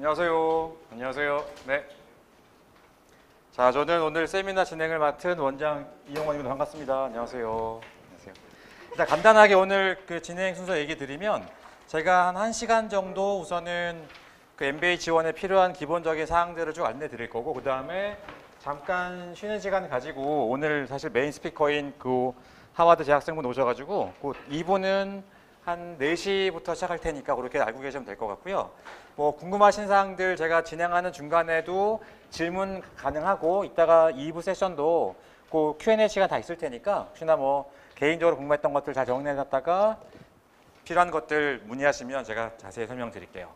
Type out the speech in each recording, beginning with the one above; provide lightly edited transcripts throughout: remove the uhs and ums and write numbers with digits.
안녕하세요. 안녕하세요. 네. 자, 저는 오늘 세미나 진행을 맡은 원장 이용원입니다. 반갑습니다. 안녕하세요. 안녕하세요. 일단 간단하게 오늘 그 진행 순서 얘기 드리면 제가 한 1시간 정도 우선은 그 MBA 지원에 필요한 기본적인 사항들을 쭉 안내 드릴 거고, 그 다음에 잠깐 쉬는 시간 가지고 오늘 사실 메인 스피커인 그 하버드 재학생분 오셔가지고 그 2부는 한 4시부터 시작할 테니까 그렇게 알고 계시면 될 것 같고요. 뭐 궁금하신 사항들 제가 진행하는 중간에도 질문 가능하고, 이따가 2부 세션도 그 Q&A 시간 다 있을 테니까 혹시나 뭐 개인적으로 궁금했던 것들 잘 정리해놨다가 필요한 것들 문의하시면 제가 자세히 설명드릴게요.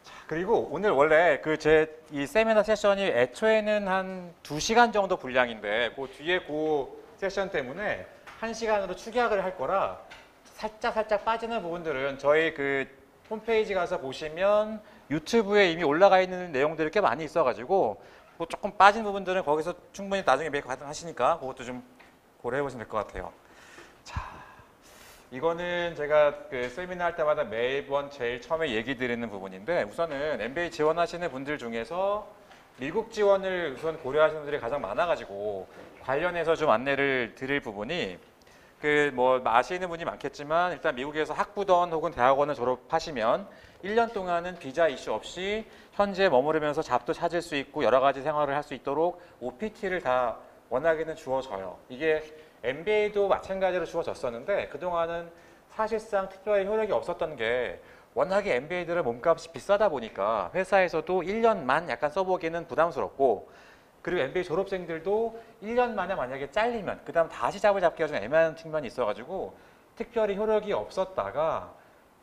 자, 그리고 오늘 원래 그 제 이 세미나 세션이 애초에는 한 2시간 정도 분량인데 그 뒤에 그 세션 때문에 1시간으로 축약을 할 거라 살짝 빠지는 부분들은 저희 그 홈페이지 가서 보시면 유튜브에 이미 올라가 있는 내용들이 꽤 많이 있어가지고 뭐 조금 빠진 부분들은 거기서 충분히 나중에 메이크 가능하시니까 그것도 좀 고려해 보시면 될 것 같아요. 자, 이거는 제가 그 세미나 할 때마다 매번 제일 처음에 얘기 드리는 부분인데, 우선은 MBA 지원하시는 분들 중에서 미국 지원을 우선 고려하시는 분들이 가장 많아가지고 관련해서 좀 안내를 드릴 부분이, 그 뭐 아시는 분이 많겠지만 일단 미국에서 학부든 혹은 대학원을 졸업하시면 1년 동안은 비자 이슈 없이 현지에 머무르면서 잡도 찾을 수 있고 여러 가지 생활을 할 수 있도록 OPT를 다 원하게는 주어져요. 이게 MBA도 마찬가지로 주어졌었는데 그동안은 사실상 특별히 효력이 없었던 게, 워낙에 MBA들은 몸값이 비싸다 보니까 회사에서도 1년만 약간 써보기는 부담스럽고, 그리고 MBA 졸업생들도 1년 만에 만약에 잘리면 그 다음 다시 잡을 잡기가 좀 애매한 측면이 있어가지고 특별히 효력이 없었다가,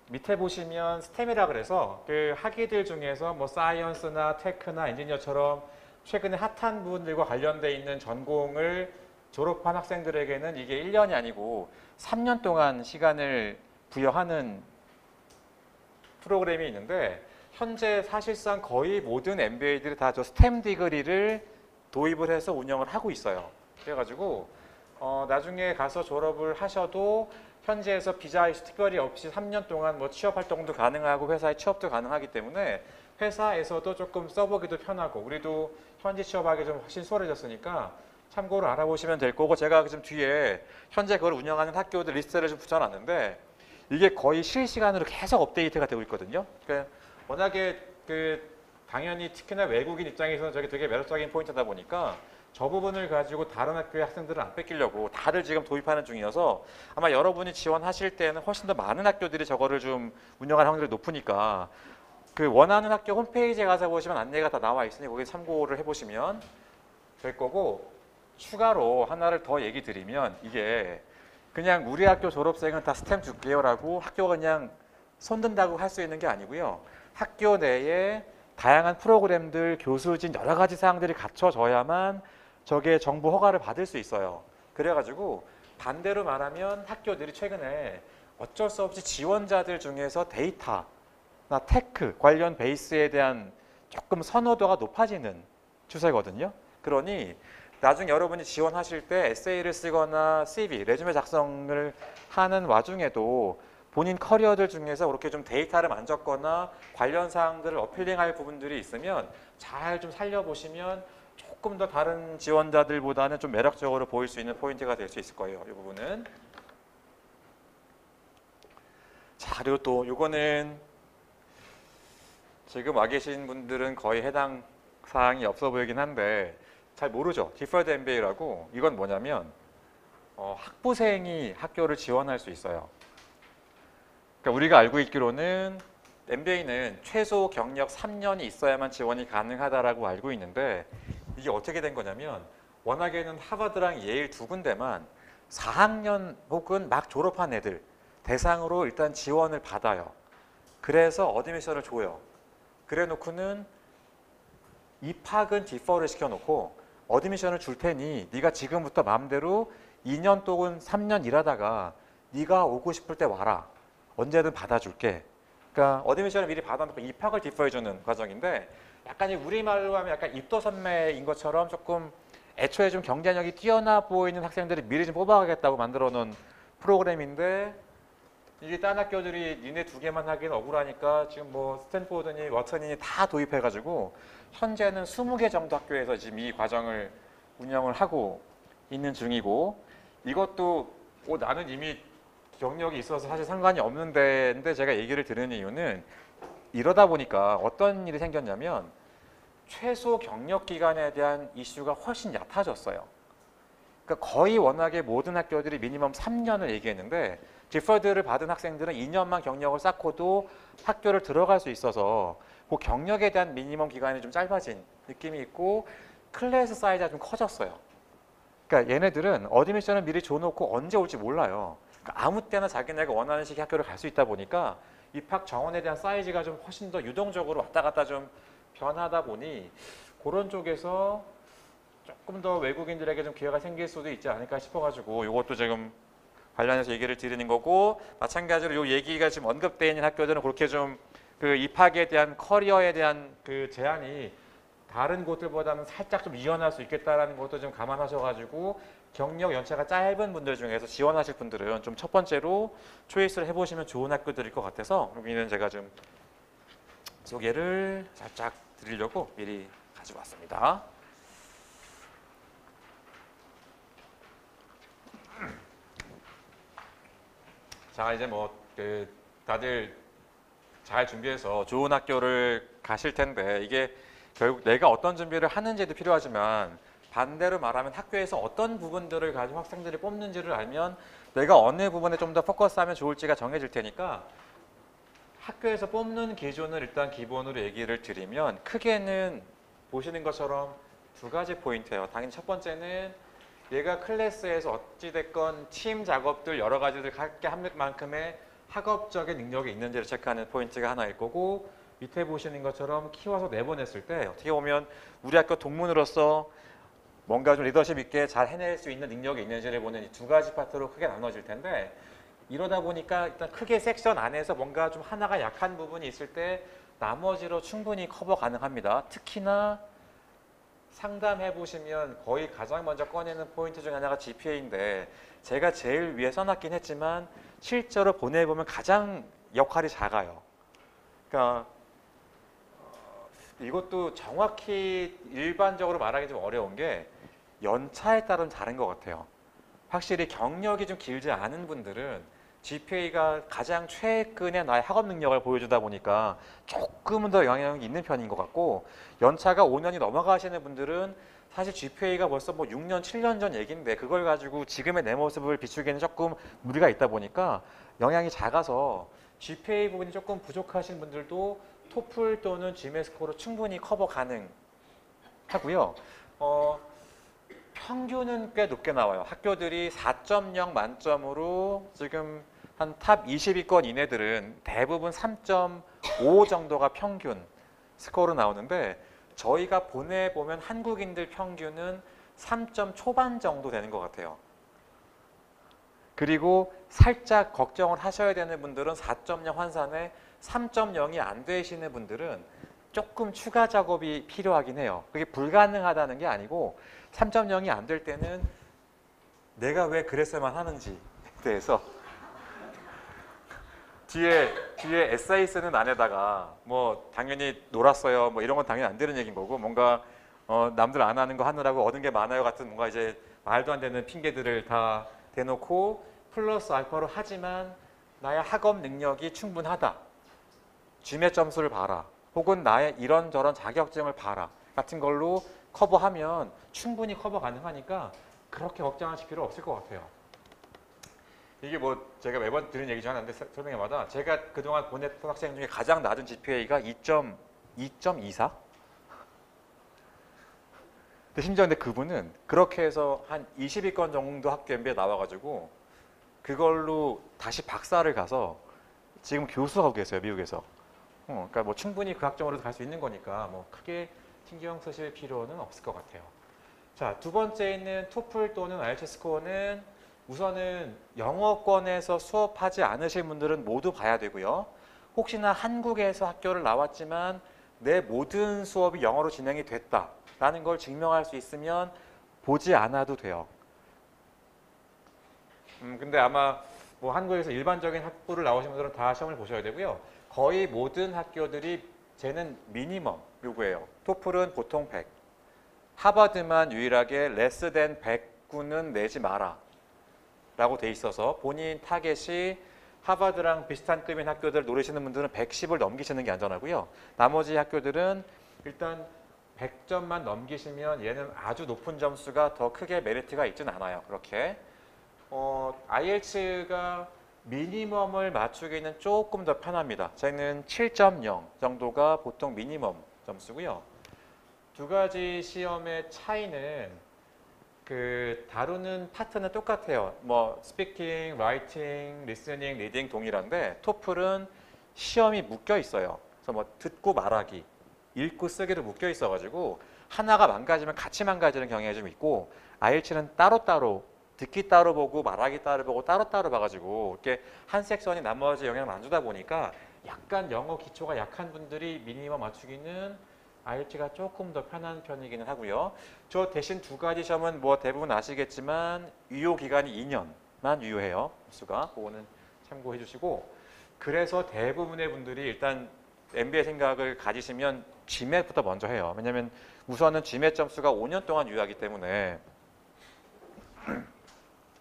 밑에 보시면 스템이라 그래서 그 학위들 중에서 뭐 사이언스나 테크나 엔지니어처럼 최근에 핫한 부분들과 관련돼 있는 전공을 졸업한 학생들에게는 이게 1년이 아니고 3년 동안 시간을 부여하는 프로그램이 있는데, 현재 사실상 거의 모든 MBA들이 다 저 스템 디그리를 도입을 해서 운영을 하고 있어요. 그래가지고 나중에 가서 졸업을 하셔도 현지에서 비자 이슈 특별히 없이 3년 동안 뭐 취업 활동도 가능하고 회사에 취업도 가능하기 때문에 회사에서도 조금 써보기도 편하고, 우리도 현지 취업하기 좀 훨씬 수월해졌으니까 참고로 알아보시면 될 거고, 제가 지금 뒤에 현재 그걸 운영하는 학교들 리스트를 좀 붙여놨는데 이게 거의 실시간으로 계속 업데이트가 되고 있거든요. 그러니까 워낙에 당연히 특히나 외국인 입장에서는 저게 되게 매력적인 포인트다 보니까 저 부분을 가지고 다른 학교의 학생들을 안 뺏기려고 다들 지금 도입하는 중이어서 아마 여러분이 지원하실 때는 훨씬 더 많은 학교들이 저거를 좀 운영할 확률이 높으니까 그 원하는 학교 홈페이지에 가서 보시면 안내가 다 나와 있으니 거기 참고를 해보시면 될 거고, 추가로 하나를 더 얘기 드리면, 이게 그냥 우리 학교 졸업생은 다 스템 줄게요라고 학교가 그냥 손든다고 할 수 있는 게 아니고요. 학교 내에 다양한 프로그램들, 교수진 여러 가지 사항들이 갖춰져야만 저게 정부 허가를 받을 수 있어요. 그래가지고 반대로 말하면 학교들이 최근에 어쩔 수 없이 지원자들 중에서 데이터나 테크 관련 베이스에 대한 조금 선호도가 높아지는 추세거든요. 그러니 나중에 여러분이 지원하실 때 에세이를 쓰거나 CV, 레주메 작성을 하는 와중에도 본인 커리어들 중에서 그렇게 좀 데이터를 만졌거나 관련 사항들을 어필링할 부분들이 있으면 잘 좀 살려보시면 조금 더 다른 지원자들보다는 좀 매력적으로 보일 수 있는 포인트가 될 수 있을 거예요. 이 부분은. 자, 그리고 또 이거는 지금 와 계신 분들은 거의 해당 사항이 없어 보이긴 한데 잘 모르죠. 디퍼드 MBA라고. 이건 뭐냐면 학부생이 학교를 지원할 수 있어요. 그러니까 우리가 알고 있기로는 MBA는 최소 경력 3년이 있어야만 지원이 가능하다라고 알고 있는데, 이게 어떻게 된 거냐면 워낙에는 하버드랑 예일 두 군데만 4학년 혹은 막 졸업한 애들 대상으로 일단 지원을 받아요. 그래서 어드미션을 줘요. 그래 놓고는 입학은 디퍼를 시켜놓고 어드미션을 줄 테니 네가 지금부터 마음대로 2년 또는 3년 일하다가 네가 오고 싶을 때 와라. 언제든 받아줄게. 그러니까 어드미션을 미리 받아놓고 입학을 디퍼해주는 과정인데, 약간 우리말로 하면 약간 입도 선매인 것처럼 조금 애초에 좀 경쟁력이 뛰어나 보이는 학생들을 미리 좀 뽑아가겠다고 만들어 놓은 프로그램인데, 이게 딴 학교들이 니네 두 개만 하기는 억울하니까 지금 뭐 스탠포드니 워튼이니 다 도입해가지고 현재는 20개 정도 학교에서 지금 이 과정을 운영을 하고 있는 중이고, 이것도 나는 이미 경력이 있어서 사실 상관이 없는데, 근데 제가 얘기를 드리는 이유는 이러다 보니까 어떤 일이 생겼냐면 최소 경력 기간에 대한 이슈가 훨씬 얕아졌어요. 그러니까 거의 워낙에 모든 학교들이 미니멈 3년을 얘기했는데 디퍼드를 받은 학생들은 2년만 경력을 쌓고도 학교를 들어갈 수 있어서 그 경력에 대한 미니멈 기간이 좀 짧아진 느낌이 있고 클래스 사이즈가 좀 커졌어요. 그러니까 얘네들은 어드미션을 미리 줘놓고 언제 올지 몰라요. 그러니까 아무 때나 자기네가 원하는 식의 학교를 갈 수 있다 보니까 입학 정원에 대한 사이즈가 좀 훨씬 더 유동적으로 왔다 갔다 좀 변하다 보니 그런 쪽에서 조금 더 외국인들에게 좀 기회가 생길 수도 있지 않을까 싶어가지고 이것도 지금 관련해서 얘기를 드리는 거고, 마찬가지로 이 얘기가 지금 언급되어 있는 학교들은 그렇게 좀 그 입학에 대한 커리어에 대한 그 제한이 다른 곳들보다는 살짝 좀 유연할 수 있겠다라는 것도 좀 감안하셔가지고 경력 연차가 짧은 분들 중에서 지원하실 분들은 좀 첫 번째로 초이스를 해보시면 좋은 학교들일 것 같아서 여기는 제가 좀 소개를 살짝 드리려고 미리 가지고 왔습니다. 자, 이제 뭐 다들 잘 준비해서 좋은 학교를 가실 텐데 이게 결국 내가 어떤 준비를 하는지도 필요하지만 반대로 말하면 학교에서 어떤 부분들을 가지고 학생들이 뽑는지를 알면 내가 어느 부분에 좀 더 포커스하면 좋을지가 정해질 테니까 학교에서 뽑는 기준을 일단 기본으로 얘기를 드리면 크게는 보시는 것처럼 두 가지 포인트예요. 당연히 첫 번째는 얘가 클래스에서 어찌됐건 팀 작업들 여러 가지들 함께 한 만큼의 학업적인 능력이 있는지를 체크하는 포인트가 하나일 거고, 밑에 보시는 것처럼 키워서 내보냈을 때 어떻게 보면 우리 학교 동문으로서 뭔가 좀 리더십 있게 잘 해낼 수 있는 능력이 있는지를 보는 이 두 가지 파트로 크게 나눠질 텐데, 이러다 보니까 일단 크게 섹션 안에서 뭔가 좀 하나가 약한 부분이 있을 때 나머지로 충분히 커버 가능합니다. 특히나 상담해 보시면 거의 가장 먼저 꺼내는 포인트 중에 하나가 GPA인데 제가 제일 위에 써놨긴 했지만 실제로 보내보면 가장 역할이 작아요. 그러니까 이것도 정확히 일반적으로 말하기 좀 어려운 게 연차에 따른 다른 것 같아요. 확실히 경력이 좀 길지 않은 분들은 GPA가 가장 최근의 나의 학업 능력을 보여주다 보니까 조금은 더 영향이 있는 편인 것 같고, 연차가 5년이 넘어가시는 분들은 사실 GPA가 벌써 뭐 6년, 7년 전 얘기인데 그걸 가지고 지금의 내 모습을 비추기에는 조금 무리가 있다 보니까 영향이 작아서 GPA 부분이 조금 부족하신 분들도 토플 또는 GMAT 스코어로 충분히 커버 가능하고요. 평균은 꽤 높게 나와요. 학교들이 4.0 만점으로 지금 한 탑 20위권 이내들은 대부분 3.5 정도가 평균 스코어로 나오는데 저희가 보내보면 한국인들 평균은 3점 초반 정도 되는 것 같아요. 그리고 살짝 걱정을 하셔야 되는 분들은 4.0 환산에 3.0이 안 되시는 분들은 조금 추가 작업이 필요하긴 해요. 그게 불가능하다는 게 아니고 3.0이 안 될 때는 내가 왜 그랬어야만 하는지에 대해서 뒤에 에세이 쓰는 안에다가 뭐 당연히 놀았어요 뭐 이런 건 당연히 안 되는 얘기인 거고, 뭔가 남들 안 하는 거 하느라고 얻은 게 많아요 같은 뭔가 이제 말도 안 되는 핑계들을 다 대놓고 플러스 알파로 하지만 나의 학업 능력이 충분하다, GMAT 점수를 봐라, 혹은 나의 이런저런 자격증을 봐라 같은 걸로 커버하면 충분히 커버 가능하니까 그렇게 걱정하실 필요 없을 것 같아요. 이게 뭐 제가 매번 드리는 얘기 중 하나인데 설명회마다 제가 그동안 보냈던 학생 중에 가장 낮은 GPA가 2.24? 근데 심지어 그분은 그렇게 해서 한 20위권 정도 학교 MBA 나와가지고 그걸로 다시 박사를 가서 지금 교수하고 계세요, 미국에서. 그러니까 뭐 충분히 그 학점으로 갈 수 있는 거니까 뭐 크게 신경 쓰실 필요는 없을 것 같아요. 자, 두 번째 있는 토플 또는 IELTS 스코어는 우선은 영어권에서 수업하지 않으실 분들은 모두 봐야 되고요. 혹시나 한국에서 학교를 나왔지만 내 모든 수업이 영어로 진행이 됐다라는 걸 증명할 수 있으면 보지 않아도 돼요. 근데 아마 뭐 한국에서 일반적인 학부를 나오신 분들은 다 시험을 보셔야 되고요. 거의 모든 학교들이 쟤는 미니멈 요구예요. 토플은 보통 100. 하버드만 유일하게 less than 100구는 내지 마라 라고 돼 있어서 본인 타겟이 하버드랑 비슷한 급인 학교들 노리시는 분들은 110을 넘기시는 게 안전하고요. 나머지 학교들은 일단 100점만 넘기시면 얘는 아주 높은 점수가 더 크게 메리트가 있진 않아요. 그렇게 IELTS가 미니멈을 맞추기는 조금 더 편합니다. 쟤는 7.0 정도가 보통 미니멈 점수고요. 두 가지 시험의 차이는 그 다루는 파트는 똑같아요. 뭐 스피킹, 라이팅, 리스닝, 리딩 동일한데 토플은 시험이 묶여 있어요. 그래서 뭐 듣고 말하기, 읽고 쓰기로 묶여 있어가지고 하나가 망가지면 같이 망가지는 경향이 좀 있고 IELTS는 따로따로 듣기 따로 보고 말하기 따로 보고 따로따로 봐가지고 이렇게 한 섹션이 나머지 영향을 안 주다 보니까 약간 영어 기초가 약한 분들이 미니멈 맞추기는 IELTS가 조금 더 편한 편이기는 하고요. 저 대신 두 가지 시험은 뭐 대부분 아시겠지만 유효 기간이 2년만 유효해요. 수가 그거는 참고해 주시고 그래서 대부분의 분들이 일단 MBA 생각을 가지시면 GMAT부터 먼저 해요. 왜냐하면 우선은 GMAT 점수가 5년 동안 유효하기 때문에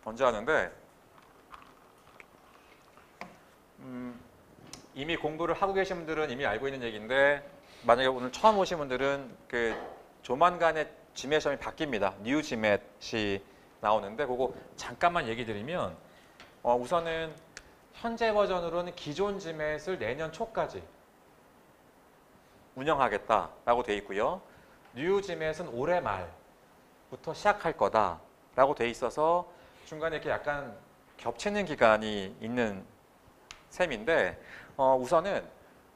먼저 하는데 이미 공부를 하고 계신 분들은 이미 알고 있는 얘기인데 만약에 오늘 처음 오신 분들은 그 조만간에 GMAT 시험이 바뀝니다. 뉴 GMAT이 나오는데 그거 잠깐만 얘기 드리면 우선은 현재 버전으로는 기존 GMAT을 내년 초까지 운영하겠다라고 돼 있고요. 뉴 GMAT은 올해 말부터 시작할 거다라고 돼 있어서 중간에 이렇게 약간 겹치는 기간이 있는 셈인데 우선은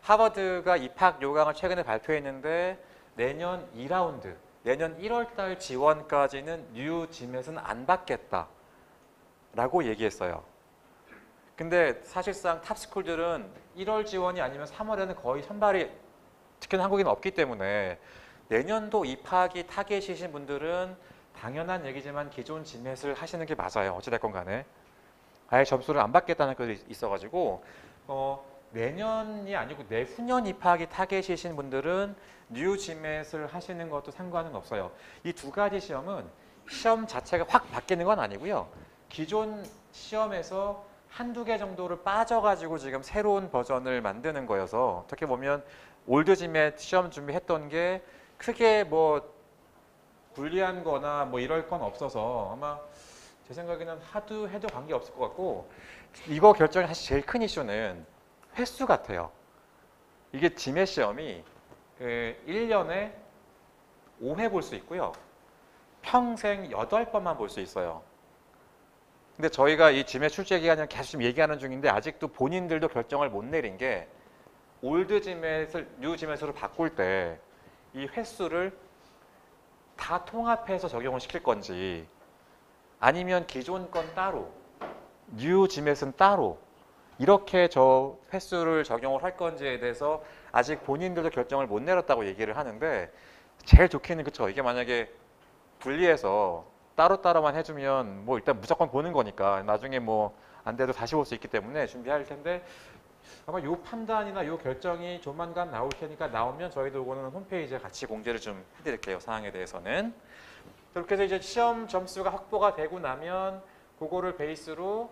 하버드가 입학 요강을 최근에 발표했는데 내년 2라운드, 내년 1월 달 지원까지는 뉴 GMAT은 안 받겠다라고 얘기했어요. 근데 사실상 탑스쿨들은 1월 지원이 아니면 3월에는 거의 선발이 특히나 한국에는 없기 때문에 내년도 입학이 타겟이신 분들은 당연한 얘기지만 기존 GMAT을 하시는 게 맞아요. 어찌됐건 간에. 아예 점수를 안 받겠다는 것도 있어가지고 내년이 아니고 내후년 입학이 타겟이신 분들은 뉴 GMAT을 하시는 것도 상관은 없어요. 이 두 가지 시험은 시험 자체가 확 바뀌는 건 아니고요. 기존 시험에서 한두 개 정도를 빠져가지고 지금 새로운 버전을 만드는 거여서 어떻게 보면 올드 GMAT 시험 준비했던 게 크게 뭐 불리한 거나 뭐 이럴 건 없어서 아마 제 생각에는 하도 해도 관계없을 것 같고 이거 결정이 사실 제일 큰 이슈는 횟수 같아요. 이게 GMAT 시험이 1년에 5회 볼 수 있고요. 평생 8번만 볼 수 있어요. 근데 저희가 이 GMAT 출제 기간을 계속 좀 얘기하는 중인데 아직도 본인들도 결정을 못 내린 게 올드 GMAT을 뉴 GMAT으로 바꿀 때 이 횟수를 다 통합해서 적용을 시킬 건지 아니면 기존 건 따로 뉴 GMAT은 따로 이렇게 저 횟수를 적용을 할 건지에 대해서 아직 본인들도 결정을 못 내렸다고 얘기를 하는데 제일 좋기는 그쵸. 이게 만약에 분리해서 따로따로만 해주면 뭐 일단 무조건 보는 거니까 나중에 뭐 안 돼도 다시 볼 수 있기 때문에 준비할 텐데 아마 요 판단이나 요 결정이 조만간 나올 테니까 나오면 저희도 이거는 홈페이지에 같이 공지를 좀 해드릴게요. 사항에 대해서는. 그렇게 해서 이제 시험 점수가 확보가 되고 나면 그거를 베이스로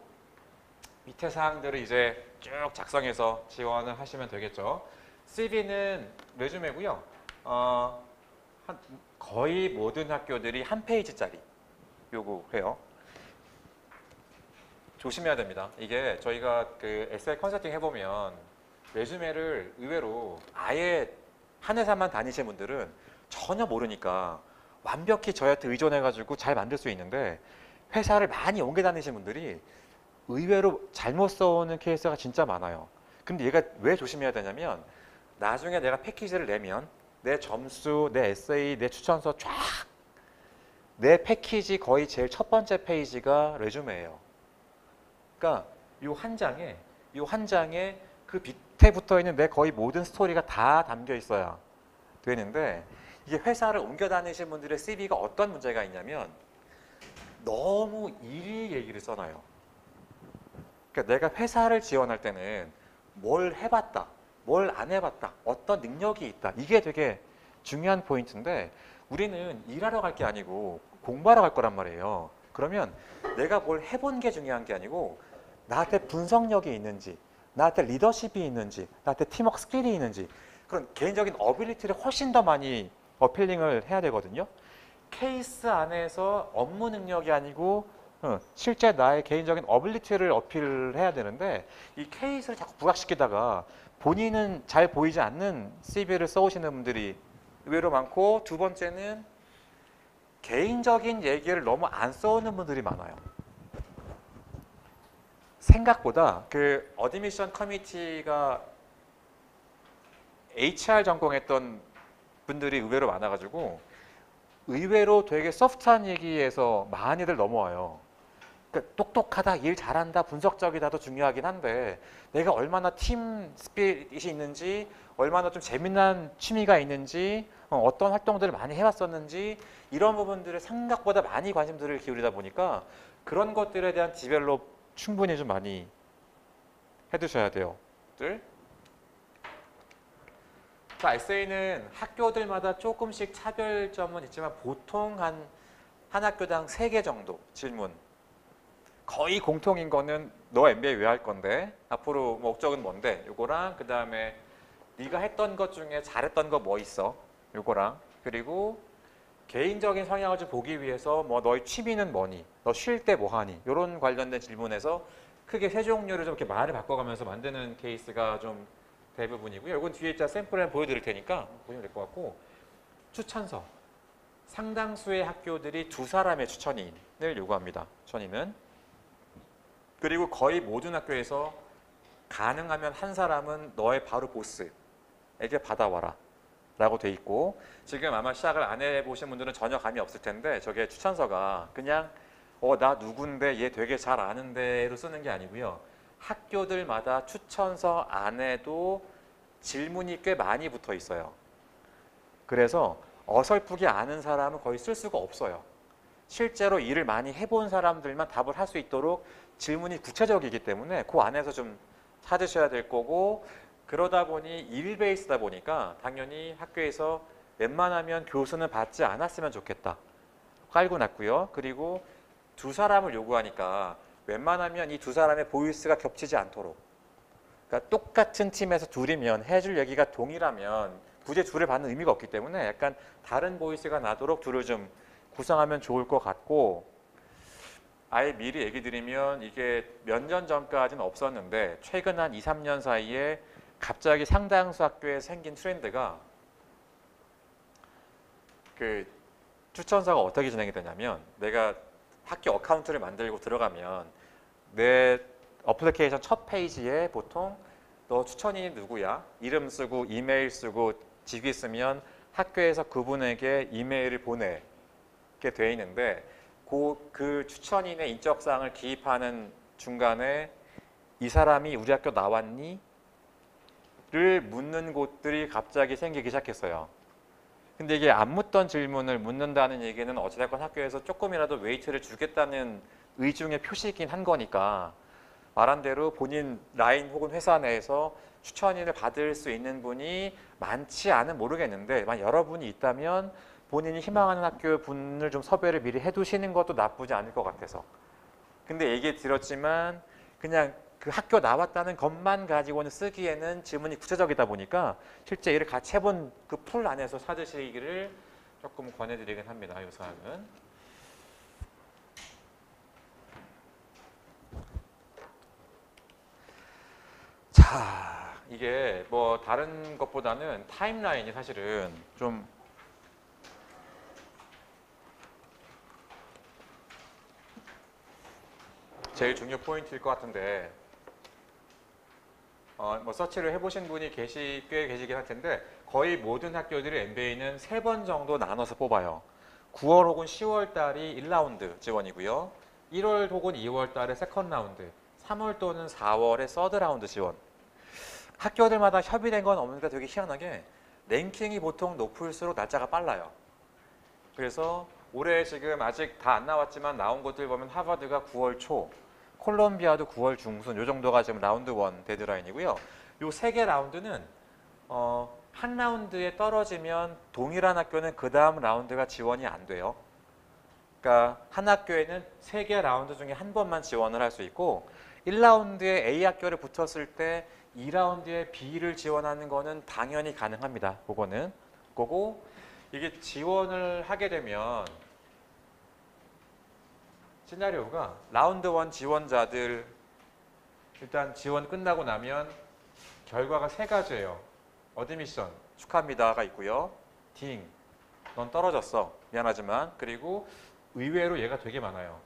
밑에 사항들을 이제 쭉 작성해서 지원을 하시면 되겠죠. CV는 레주메고요. 거의 모든 학교들이 한 페이지짜리 요구해요. 조심해야 됩니다. 이게 저희가 그 에세이 컨설팅 해보면 레주메를 의외로 아예 한 회사만 다니신 분들은 전혀 모르니까 완벽히 저한테 의존해가지고 잘 만들 수 있는데 회사를 많이 옮겨 다니신 분들이 의외로 잘못 써오는 케이스가 진짜 많아요. 근데 얘가 왜 조심해야 되냐면 나중에 내가 패키지를 내면 내 점수, 내 에세이, 내 추천서 쫙 내 패키지 거의 제일 첫 번째 페이지가 레주메예요. 그러니까 이 한 장에 그 밑에 붙어 있는 내 거의 모든 스토리가 다 담겨 있어야 되는데 이게 회사를 옮겨 다니신 분들의 CV가 어떤 문제가 있냐면 너무 일이 얘기를 써놔요. 그러니까 내가 회사를 지원할 때는 뭘 해봤다, 뭘 안 해봤다, 어떤 능력이 있다. 이게 되게 중요한 포인트인데 우리는 일하러 갈 게 아니고 공부하러 갈 거란 말이에요. 그러면 내가 뭘 해본 게 중요한 게 아니고 나한테 분석력이 있는지, 나한테 리더십이 있는지, 나한테 팀워크 스킬이 있는지 그런 개인적인 어빌리티를 훨씬 더 많이 어필링을 해야 되거든요. 케이스 안에서 업무 능력이 아니고 실제 나의 개인적인 어빌리티를 어필해야 되는데 이 케이스를 자꾸 부각시키다가 본인은 잘 보이지 않는 CV를 써오시는 분들이 의외로 많고, 두 번째는 개인적인 얘기를 너무 안 써오는 분들이 많아요. 생각보다 그 어드미션 커미티가 HR 전공했던 분들이 의외로 많아가지고 의외로 되게 소프트한 얘기에서 많이들 넘어와요. 그러니까 똑똑하다, 일 잘한다, 분석적이다도 중요하긴 한데 내가 얼마나 팀 스피릿이 있는지, 얼마나 좀 재미난 취미가 있는지, 어떤 활동들을 많이 해왔었는지 이런 부분들을 생각보다 많이 관심들을 기울이다 보니까 그런 것들에 대한 디벨롭 충분히 좀 많이 해두셔야 돼요. 자, 에세이는 학교들마다 조금씩 차별점은 있지만 보통 한 학교당 3개 정도 질문. 거의 공통인 거는 너 MBA 왜 할 건데? 앞으로 목적은 뭔데? 요거랑 그 다음에 네가 했던 것 중에 잘했던 거 뭐 있어? 요거랑 그리고 개인적인 성향을 좀 보기 위해서 뭐 너의 취미는 뭐니? 너 쉴 때 뭐 하니? 요런 관련된 질문에서 크게 3종류를 좀 이렇게 말을 바꿔가면서 만드는 케이스가 좀 대부분이고요. 이건 뒤에 있자 샘플을 보여드릴 테니까 보시면 될 것 같고, 추천서. 상당수의 학교들이 2사람의 추천인을 요구합니다. 추천인은. 그리고 거의 모든 학교에서 가능하면 한 사람은 너의 바로 보스에게 받아와라 라고 돼 있고, 지금 아마 시작을 안 해보신 분들은 전혀 감이 없을 텐데 저게 추천서가 그냥 나 누군데 얘 되게 잘 아는데로 쓰는 게 아니고요. 학교들마다 추천서 안에도 질문이 꽤 많이 붙어 있어요. 그래서 어설프게 아는 사람은 거의 쓸 수가 없어요. 실제로 일을 많이 해본 사람들만 답을 할 수 있도록 질문이 구체적이기 때문에 그 안에서 좀 찾으셔야 될 거고, 그러다 보니 일 베이스다 보니까 당연히 학교에서 웬만하면 교수는 받지 않았으면 좋겠다 깔고 놨고요. 그리고 2사람을 요구하니까 웬만하면 이 2사람의 보이스가 겹치지 않도록, 그러니까 똑같은 팀에서 둘이면 해줄 얘기가 동일하면 굳이 둘을 받는 의미가 없기 때문에 약간 다른 보이스가 나도록 둘을 좀 구성하면 좋을 것 같고, 아예 미리 얘기 드리면 이게 몇 년 전까지는 없었는데 최근 한 2, 3년 사이에 갑자기 상당수 학교에 생긴 트렌드가, 그 추천서가 어떻게 진행이 되냐면 내가 학교 어카운트를 만들고 들어가면 내 어플리케이션 첫 페이지에 보통 너 추천인이 누구야? 이름 쓰고 이메일 쓰고 직위 쓰면 학교에서 그분에게 이메일을 보내게 돼 있는데 그 추천인의 인적사항을 기입하는 중간에 이 사람이 우리 학교 나왔니? 를 묻는 곳들이 갑자기 생기기 시작했어요. 근데 이게 안 묻던 질문을 묻는다는 얘기는 어찌됐건 학교에서 조금이라도 웨이트를 주겠다는 의중의 표시이긴 한 거니까, 말한 대로 본인 라인 혹은 회사 내에서 추천인을 받을 수 있는 분이 많지 않은 모르겠는데 만약 여러분이 있다면 본인이 희망하는 학교 분을 좀 섭외를 미리 해두시는 것도 나쁘지 않을 것 같아서. 근데 얘기 들었지만 그냥 그 학교 나왔다는 것만 가지고는 쓰기에는 질문이 구체적이다 보니까 실제 일을 같이 해본 그 풀 안에서 찾으시기를 조금 권해드리긴 합니다. 이 사항은. 자, 이게 뭐 다른 것보다는 타임라인이 사실은 좀 제일 중요 포인트일 것 같은데, 뭐 서치를 해보신 분이 꽤 계시긴 할 텐데 거의 모든 학교들이 MBA는 3번 정도 나눠서 뽑아요. 9월 혹은 10월 달이 1라운드 지원이고요. 1월 혹은 2월 달에 세컨드 라운드, 3월 또는 4월에 서드 라운드 지원. 학교들마다 협의된 건 없는데 되게 희한하게 랭킹이 보통 높을수록 날짜가 빨라요. 그래서 올해 지금 아직 다 안 나왔지만 나온 것들 보면 하버드가 9월 초, 콜롬비아도 9월 중순 요 정도가 지금 라운드 1 데드라인이고요. 요 세 개 라운드는 한 라운드에 떨어지면 동일한 학교는 그 다음 라운드가 지원이 안 돼요. 그러니까 한 학교에는 세 개 라운드 중에 한 번만 지원을 할 수 있고 1라운드에 A 학교를 붙었을 때 2라운드에 B를 지원하는 거는 당연히 가능합니다. 그거는 그거고 이게 지원을 하게 되면 시나리오가 라운드 1 지원자들 일단 지원 끝나고 나면 결과가 세 가지예요. 어드미션 축하합니다가 있고요. 딩, 넌 떨어졌어. 미안하지만. 그리고 의외로 얘가 되게 많아요.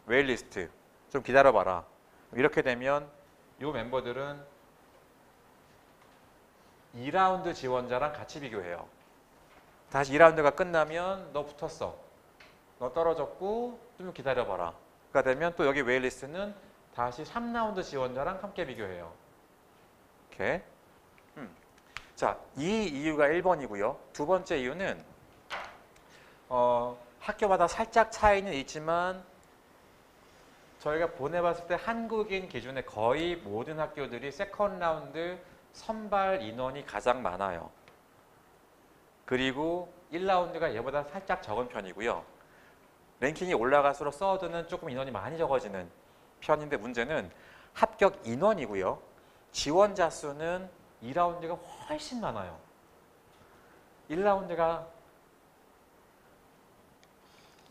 웨일리스트, 좀 기다려봐라. 이렇게 되면 이 멤버들은 2라운드 지원자랑 같이 비교해요. 다시 2라운드가 끝나면 너 붙었어. 너 떨어졌고 좀 기다려봐라. 가 되면 또 여기 웨일리스트는 다시 3라운드 지원자랑 함께 비교해요. 이렇게. 자, 이 이유가 1번이고요. 두 번째 이유는 학교마다 살짝 차이는 있지만 저희가 보내봤을 때 한국인 기준에 거의 모든 학교들이 세컨 라운드 선발 인원이 가장 많아요. 그리고 1라운드가 얘보다 살짝 적은 편이고요. 랭킹이 올라갈수록 서드는 조금 인원이 많이 적어지는 편인데 문제는 합격 인원이고요. 지원자 수는 2라운드가 훨씬 많아요. 1라운드가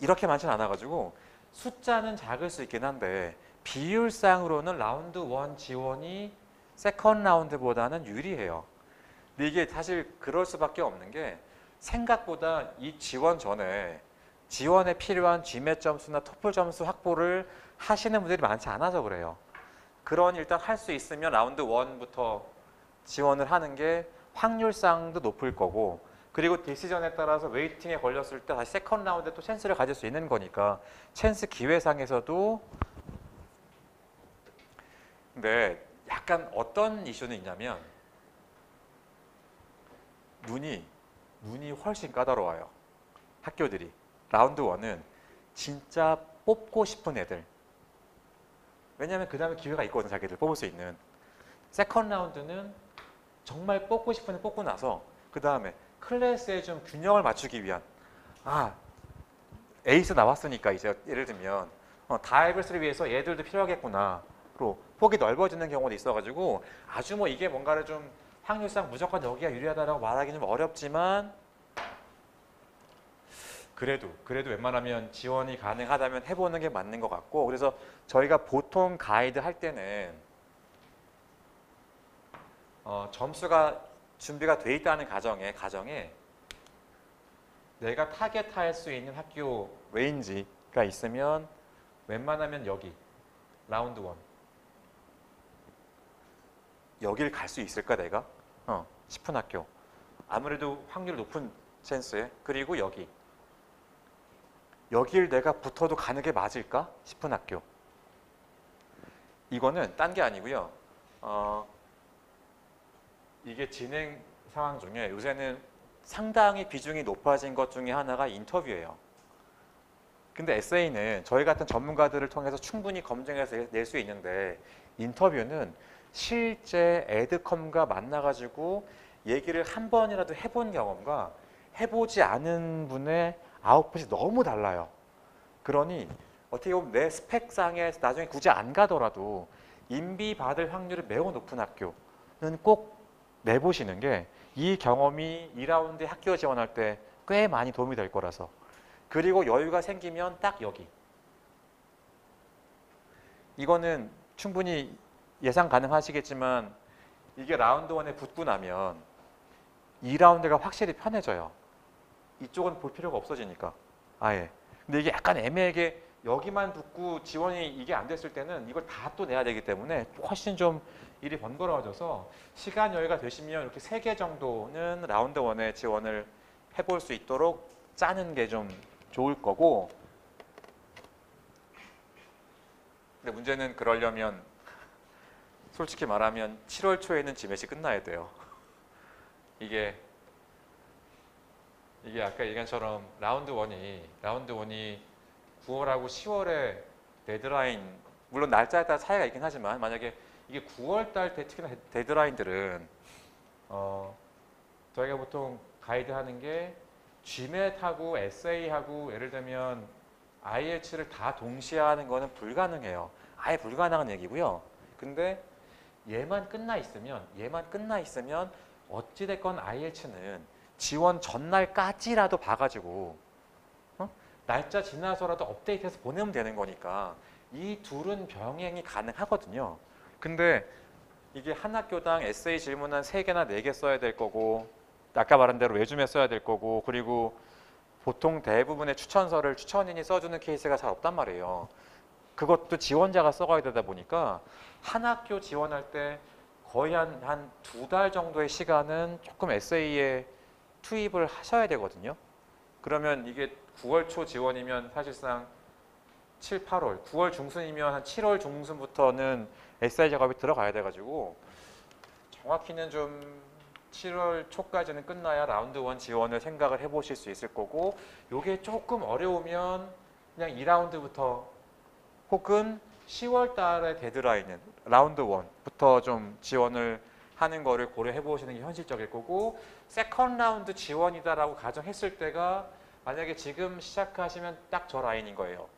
이렇게 많지는 않아가지고 숫자는 작을 수 있긴 한데 비율상으로는 라운드 1 지원이 세컨 라운드보다는 유리해요. 근데 이게 사실 그럴 수밖에 없는 게 생각보다 이 지원 전에 지원에 필요한 GMAT 점수나 토플 점수 확보를 하시는 분들이 많지 않아서 그래요. 그런 일단 할 수 있으면 라운드 1부터 지원을 하는 게 확률상도 높을 거고 그리고 디시전에 따라서 웨이팅에 걸렸을 때 다시 세컨 라운드에 또 찬스를 가질 수 있는 거니까 찬스 기회상에서도 근데 약간 어떤 이슈는 있냐면 눈이 훨씬 까다로워요. 학교들이. 라운드 1은 진짜 뽑고 싶은 애들. 왜냐하면 그 다음에 기회가 있거든 자기들 뽑을 수 있는. 세컨 라운드는 정말 뽑고 싶은 애 뽑고 나서 그 다음에 클래스에 좀 균형을 맞추기 위한 에이스 나왔으니까 이제 예를 들면 다이버스를 위해서 얘들도 필요하겠구나. 로 폭이 넓어지는 경우도 있어가지고 아주 뭐 이게 뭔가를 좀 확률상 무조건 여기가 유리하다라고 말하기는 좀 어렵지만 그래도 웬만하면 지원이 가능하다면 해보는 게 맞는 것 같고 그래서 저희가 보통 가이드 할 때는 점수가 준비가 돼 있다는 가정에 내가 타겟할 수 있는 학교 레인지가 있으면 웬만하면 여기 라운드 1 여길 갈 수 있을까 내가? 싶은 학교 아무래도 확률 높은 찬스에 그리고 여길 내가 붙어도 가는 게 맞을까 싶은 학교 이거는 딴 게 아니고요. 이게 진행 상황 중에 요새는 상당히 비중이 높아진 것 중에 하나가 인터뷰예요. 근데 에세이는 저희 같은 전문가들을 통해서 충분히 검증해서 낼 수 있는데 인터뷰는 실제 에드컴과 만나가지고 얘기를 한 번이라도 해본 경험과 해보지 않은 분의 아웃풋이 너무 달라요. 그러니 어떻게 보면 내 스펙상에 나중에 굳이 안 가더라도 인비받을 확률이 매우 높은 학교는 꼭 내보시는 게 이 경험이 2라운드에 학교 지원할 때 꽤 많이 도움이 될 거라서 그리고 여유가 생기면 딱 여기 이거는 충분히 예상 가능하시겠지만 이게 라운드 1에 붙고 나면 2라운드가 확실히 편해져요. 이쪽은 볼 필요가 없어지니까 아예. 근데 이게 약간 애매하게 여기만 붙고 지원이 이게 안 됐을 때는 이걸 다 또 내야 되기 때문에 훨씬 좀 일이 번거로워져서 시간 여유가 되시면 이렇게 3개 정도는 라운드 1에 지원을 해볼 수 있도록 짜는 게 좀 좋을 거고 근데 문제는 그러려면 솔직히 말하면 7월 초에는 지맷이 끝나야 돼요. 이게 아까 얘기한 것처럼 라운드 1이 9월하고 10월에 데드라인 물론 날짜에 따라 차이가 있긴 하지만 만약에 이게 9월 달 특히나 데드라인들은 저희가 보통 가이드 하는 게 GMAT하고 에세이하고 예를 들면 IELTS를 다 동시에 하는 거는 불가능해요. 아예 불가능한 얘기고요. 근데 얘만 끝나 있으면 어찌됐건 IELTS는 지원 전날까지라도 봐가지고 날짜 지나서라도 업데이트해서 보내면 되는 거니까 이 둘은 병행이 가능하거든요. 근데 이게 한 학교당 에세이 질문 한 3개나 4개 써야 될 거고 아까 말한 대로 레주메 써야 될 거고 그리고 보통 대부분의 추천서를 추천인이 써주는 케이스가 잘 없단 말이에요. 그것도 지원자가 써가야 되다 보니까 한 학교 지원할 때 거의 한 2달 정도의 시간은 조금 에세이에 투입을 하셔야 되거든요. 그러면 이게 9월 초 지원이면 사실상 7, 8월, 9월 중순이면 한 7월 중순부터는 에세이 작업이 들어가야 돼가지고 정확히는 좀 7월 초까지는 끝나야 라운드 1 지원을 생각을 해보실 수 있을 거고 이게 조금 어려우면 그냥 2라운드부터 혹은 10월 달에 데드라인은 라운드 1부터 좀 지원을 하는 거를 고려해 보시는 게 현실적일 거고 세컨 라운드 지원이다라고 가정했을 때가 만약에 지금 시작하시면 딱 저 라인인 거예요.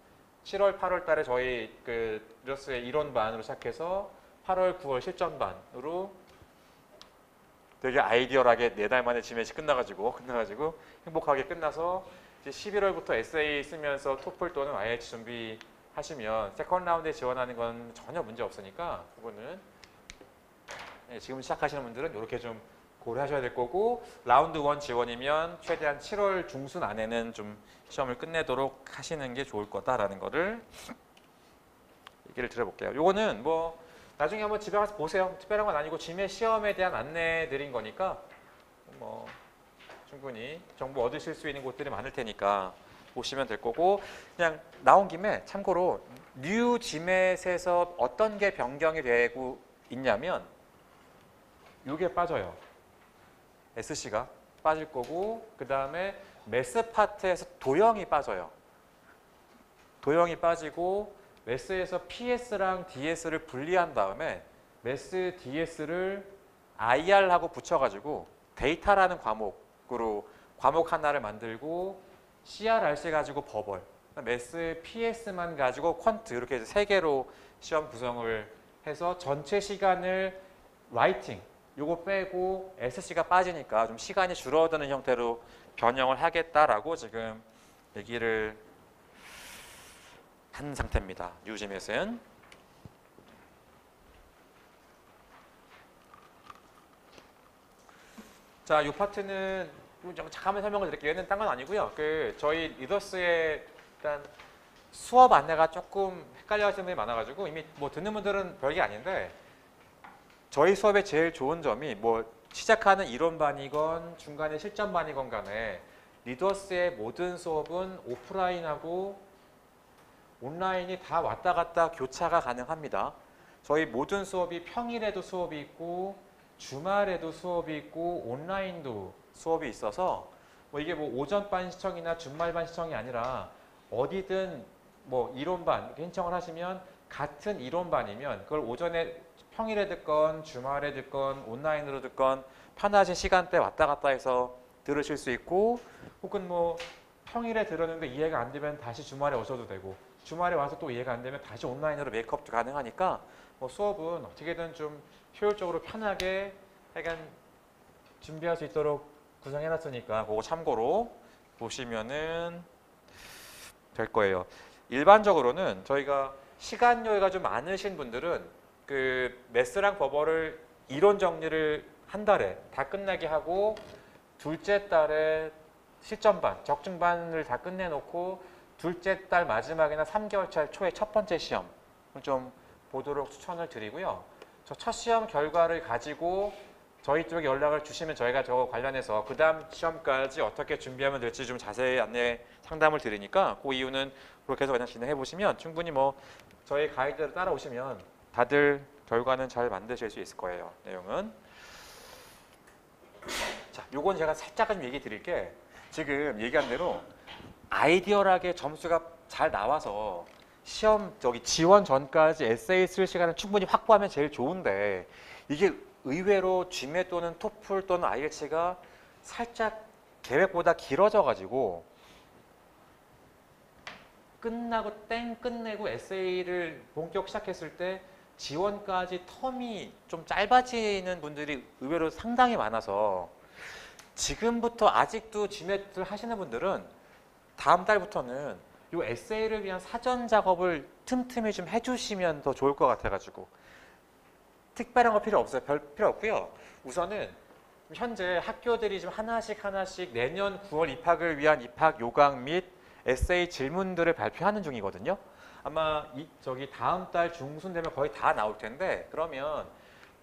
7월, 8월 달에 저희 그 리더스의 이론반으로 시작해서 8월, 9월 실전반으로 되게 아이디얼하게 4달 만에 지맷이 끝나가지고 행복하게 끝나서 이제 11월부터 에세이 쓰면서 토플 또는 IELTS 준비하시면 세컨 라운드에 지원하는 건 전혀 문제 없으니까 그거는 지금 시작하시는 분들은 이렇게 좀 고려하셔야 될 거고 라운드 1 지원이면 최대한 7월 중순 안에는 좀 시험을 끝내도록 하시는 게 좋을 거다라는 거를 얘기를 드려볼게요. 요거는 뭐 나중에 한번 집에 가서 보세요. 특별한 건 아니고 GMAT 시험에 대한 안내 드린 거니까 뭐 충분히 정보 얻으실 수 있는 곳들이 많을 테니까 보시면 될 거고 그냥 나온 김에 참고로 뉴 GMAT에서 어떤 게 변경이 되고 있냐면 이게 빠져요. SC가 빠질 거고 그 다음에 매스 파트에서 도형이 빠져요. 도형이 빠지고 매스에서 PS랑 DS를 분리한 다음에 매스 DS를 IR하고 붙여가지고 데이터라는 과목으로 과목 하나를 만들고 CRRC 가지고 버벌, 매스 PS만 가지고 퀀트 이렇게 3개로 시험 구성을 해서 전체 시간을 라이팅 요거 빼고 SC가 빠지니까 좀 시간이 줄어드는 형태로 변형을 하겠다라고 지금 얘기를 한 상태입니다. 뉴 GMAT은. 자, 이 파트는 잠깐만 설명을 드릴게요. 얘는 딴 건 아니고요. 저희 리더스의 일단 수업 안내가 조금 헷갈려 하시는 분이 많아가지고 이미 뭐 듣는 분들은 별게 아닌데 저희 수업의 제일 좋은 점이 뭐 시작하는 이론반이건 중간에 실전반이건 간에 리더스의 모든 수업은 오프라인하고 온라인이 다 왔다 갔다 교차가 가능합니다. 저희 모든 수업이 평일에도 수업이 있고 주말에도 수업이 있고 온라인도 수업이 있어서 뭐 이게 뭐 오전반 시청이나 주말반 시청이 아니라 어디든 뭐 이론반 이렇게 신청을 하시면 같은 이론반이면 그걸 오전에 평일에 듣건 주말에 듣건 온라인으로 듣건 편하신 시간대 왔다 갔다 해서 들으실 수 있고 혹은 뭐 평일에 들었는데 이해가 안 되면 다시 주말에 오셔도 되고 주말에 와서 또 이해가 안 되면 다시 온라인으로 메이크업도 가능하니까 뭐 수업은 어떻게든 좀 효율적으로 편하게 약간 준비할 수 있도록 구성해놨으니까 그거 참고로 보시면은 될 거예요. 일반적으로는 저희가 시간 여유가 좀 많으신 분들은 그 매스랑 버벌을 이론 정리를 한 달에 다 끝나게 하고 둘째 달에 실전반, 적중반을 다 끝내놓고 둘째 달 마지막이나 3개월 차 초에 첫 번째 시험을 좀 보도록 추천을 드리고요. 저 첫 시험 결과를 가지고 저희 쪽에 연락을 주시면 저희가 저거 관련해서 그 다음 시험까지 어떻게 준비하면 될지 좀 자세히 안내 상담을 드리니까 그 이유는 그렇게 해서 그냥 진행해 보시면 충분히 뭐 저희 가이드를 따라오시면 다들 결과는 잘 만드실 수 있을 거예요. 내용은. 자, 요건 제가 살짝 좀 얘기 드릴 게 지금 얘기한 대로 아이디얼하게 점수가 잘 나와서 시험 저기 지원 전까지 에세이 쓸 시간을 충분히 확보하면 제일 좋은데 이게 의외로 GMAT 또는 토플 또는 IELTS가 살짝 계획보다 길어져 가지고 끝나고 땡 끝내고 에세이를 본격 시작했을 때 지원까지 텀이 좀 짧아지는 분들이 의외로 상당히 많아서 지금부터 아직도 GMAT를 하시는 분들은 다음 달부터는 이 에세이를 위한 사전 작업을 틈틈이 좀 해주시면 더 좋을 것 같아가지고 특별한 거 필요 없어요. 별 필요 없고요. 우선은 현재 학교들이 지금 하나씩 내년 9월 입학을 위한 입학 요강 및 에세이 질문들을 발표하는 중이거든요. 아마 저기 다음 달 중순 되면 거의 다 나올 텐데 그러면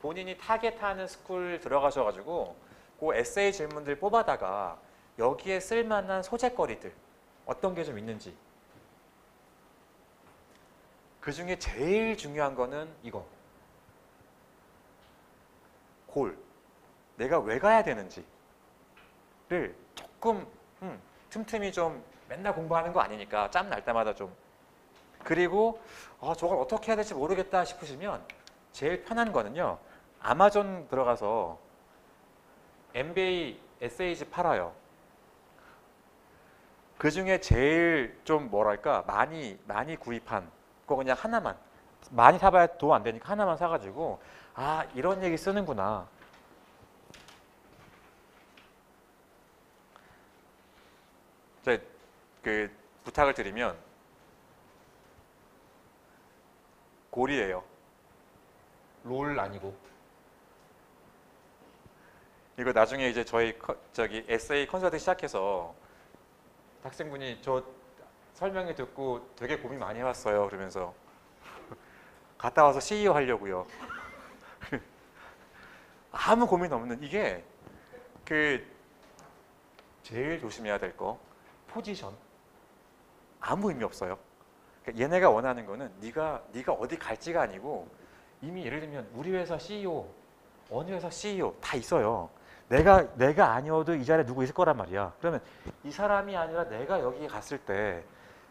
본인이 타겟하는 스쿨 들어가셔가지고 그 에세이 질문들 뽑아다가 여기에 쓸만한 소재거리들 어떤 게 좀 있는지 그 중에 제일 중요한 거는 이거 골 내가 왜 가야 되는지를 조금 틈틈이 좀 맨날 공부하는 거 아니니까 짬 날 때마다 좀 그리고 저걸 어떻게 해야 될지 모르겠다 싶으시면 제일 편한 거는요 아마존 들어가서 MBA 에세이집 팔아요. 그 중에 제일 좀 뭐랄까 많이 구입한 거 그냥 하나만 많이 사봐야 도움 안 되니까 하나만 사가지고 아 이런 얘기 쓰는구나. 그 부탁을 드리면 골이에요. 롤 아니고. 이거 나중에 이제 저기 에세이 컨설팅 시작해서 학생분이 저 설명회 듣고 되게 고민 많이 해왔어요. 그러면서 갔다 와서 CEO 하려고요. 아무 고민 없는 이게 그 제일 조심해야 될 거 포지션 아무 의미 없어요. 그러니까 얘네가 원하는 거는 네가 어디 갈지가 아니고 이미 예를 들면 우리 회사 CEO 어느 회사 CEO 다 있어요. 내가 아니어도 이 자리에 누구 있을 거란 말이야. 그러면 이 사람이 아니라 내가 여기에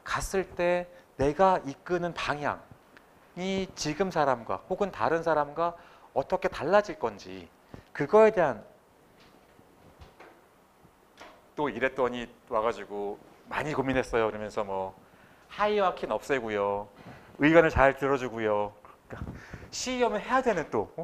갔을 때 내가 이끄는 방향이 지금 사람과 혹은 다른 사람과 어떻게 달라질 건지 그거에 대한 또 이랬더니 와가지고 많이 고민했어요. 그러면서 뭐 하이와키는 없애고요. 의견을 잘 들어주고요. 그러니까 CEO면 해야 되는 또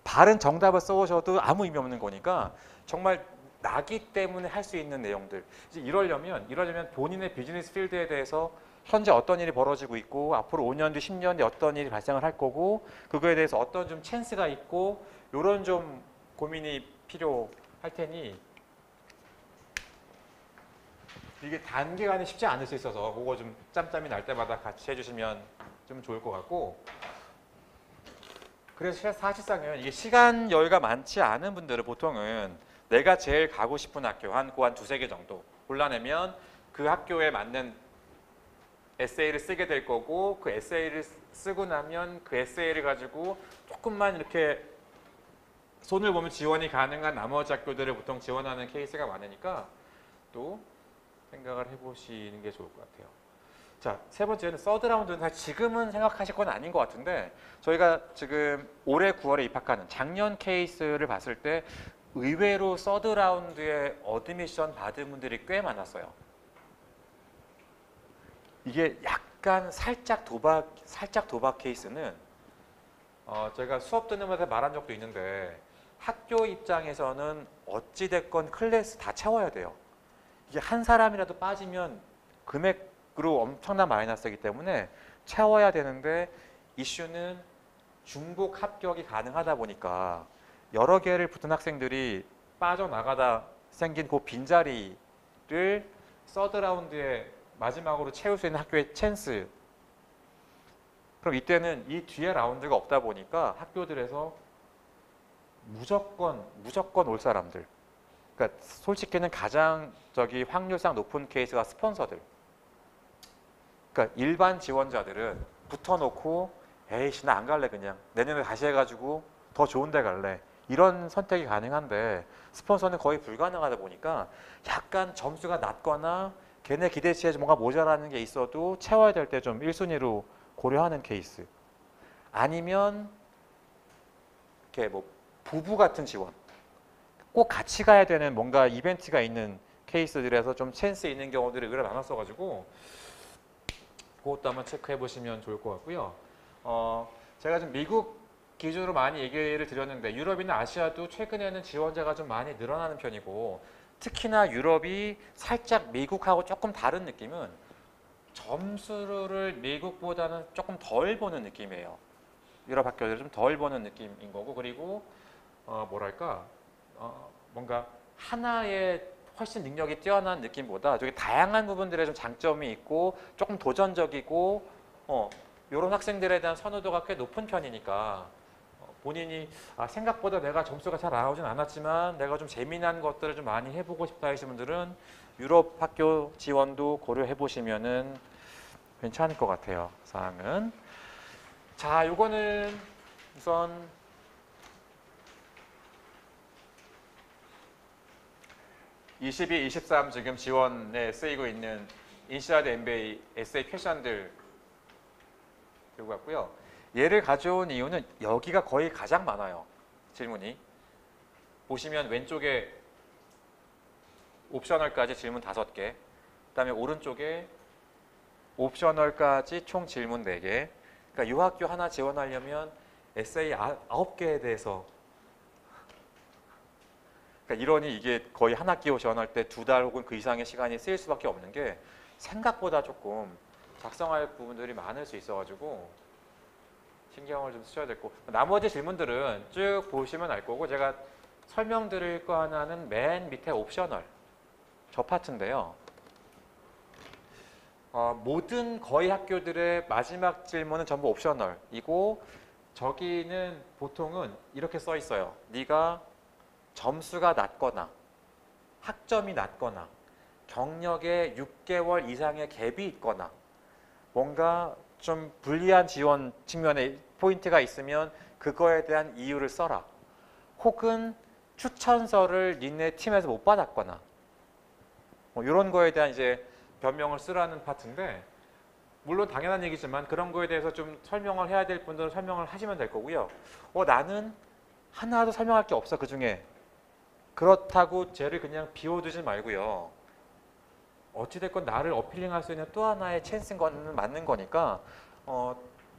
바른 정답을 써오셔도 아무 의미 없는 거니까 정말 나기 때문에 할 수 있는 내용들. 이제 이러려면 본인의 비즈니스 필드에 대해서 현재 어떤 일이 벌어지고 있고 앞으로 5년 뒤, 10년 뒤 어떤 일이 발생을 할 거고 그거에 대해서 어떤 좀 찬스가 있고 이런 좀 고민이 필요할 테니 이게 단기간에 쉽지 않을 수 있어서 그거 좀 짬짬이 날 때마다 같이 해주시면 좀 좋을 것 같고 그래서 사실상은 이게 시간 여유가 많지 않은 분들은 보통은 내가 제일 가고 싶은 학교 한 두세 개 정도 골라내면 그 학교에 맞는 에세이를 쓰게 될 거고 그 에세이를 쓰고 나면 그 에세이를 가지고 조금만 이렇게 손을 보면 지원이 가능한 나머지 학교들을 보통 지원하는 케이스가 많으니까 또 생각을 해보시는 게 좋을 것 같아요. 자, 세 번째는 서드 라운드는 사실 지금은 생각하실 건 아닌 것 같은데 저희가 지금 올해 9월에 입학하는 작년 케이스를 봤을 때 의외로 서드 라운드에 어드미션 받은 분들이 꽤 많았어요. 이게 약간 살짝 도박 케이스는 제가 수업 듣는면서 말한 적도 있는데 학교 입장에서는 어찌됐건 클래스 다 채워야 돼요. 이게 한 사람이라도 빠지면 금액으로 엄청난 마이너스이기 때문에 채워야 되는데 이슈는 중복 합격이 가능하다 보니까 여러 개를 붙은 학생들이 빠져나가다 생긴 그 빈자리를 서드 라운드에 마지막으로 채울 수 있는 학교의 찬스. 그럼 이때는 이 뒤에 라운드가 없다 보니까 학교들에서 무조건 올 사람들. 그러니까 솔직히는 가장 확률상 높은 케이스가 스폰서들. 그러니까 일반 지원자들은 붙어놓고 에이씨 나 안 갈래 그냥 내년에 다시 해가지고 더 좋은 데 갈래. 이런 선택이 가능한데 스폰서는 거의 불가능하다 보니까 약간 점수가 낮거나 걔네 기대치에 뭔가 모자라는 게 있어도 채워야 될 때 좀 1순위로 고려하는 케이스. 아니면 이렇게 뭐 부부 같은 지원. 꼭 같이 가야 되는 뭔가 이벤트가 있는 케이스들에서 좀 찬스 있는 경우들이 의외로 많았어가지고 그것도 한번 체크해 보시면 좋을 것 같고요. 제가 좀 미국 기준으로 많이 얘기를 드렸는데 유럽이나 아시아도 최근에는 지원자가 좀 많이 늘어나는 편이고 특히나 유럽이 살짝 미국하고 조금 다른 느낌은 점수를 미국보다는 조금 덜 보는 느낌이에요. 유럽 학교들이 좀 덜 보는 느낌인 거고 그리고 뭐랄까 뭔가 하나의 훨씬 능력이 뛰어난 느낌보다 되게 다양한 부분들에 좀 장점이 있고 조금 도전적이고 이런 학생들에 대한 선호도가 꽤 높은 편이니까 본인이 생각보다 내가 점수가 잘 나오진 않았지만 내가 좀 재미난 것들을 좀 많이 해보고 싶다 하시는 분들은 유럽 학교 지원도 고려해 보시면은 괜찮을 것 같아요. 사항은. 자, 요거는 우선 22, 23 지금 지원에 쓰이고 있는 인시아드 MBA 에세이 퀘션들 들고 왔고요. 얘를 가져온 이유는 여기가 거의 가장 많아요. 질문이. 보시면 왼쪽에 옵셔널까지 질문 5개, 그다음에 오른쪽에 옵셔널까지 총 질문 4개. 그러니까 이 학교 하나 지원하려면 에세이 9개에 대해서 그러니까 이러니 이게 거의 한 학기 지원할 때 2달 혹은 그 이상의 시간이 쓰일 수밖에 없는 게 생각보다 조금 작성할 부분들이 많을 수 있어가지고 신경을 좀 쓰셔야 될 거고 나머지 질문들은 쭉 보시면 알 거고 제가 설명드릴 거 하나는 맨 밑에 옵셔널 저 파트인데요. 모든 거의 학교들의 마지막 질문은 전부 옵셔널이고 저기는 보통은 이렇게 써 있어요. 네가 점수가 낮거나 학점이 낮거나 경력에 6개월 이상의 갭이 있거나 뭔가 좀 불리한 지원 측면에 포인트가 있으면 그거에 대한 이유를 써라. 혹은 추천서를 니네 팀에서 못 받았거나 뭐 이런 거에 대한 이제 변명을 쓰라는 파트인데 물론 당연한 얘기지만 그런 거에 대해서 좀 설명을 해야 될 분들은 설명을 하시면 될 거고요. 나는 하나도 설명할 게 없어 그 중에. 그렇다고 쟤를 그냥 비워두지 말고요. 어찌됐건 나를 어필링할 수 있는 또 하나의 찬스인 건 맞는 거니까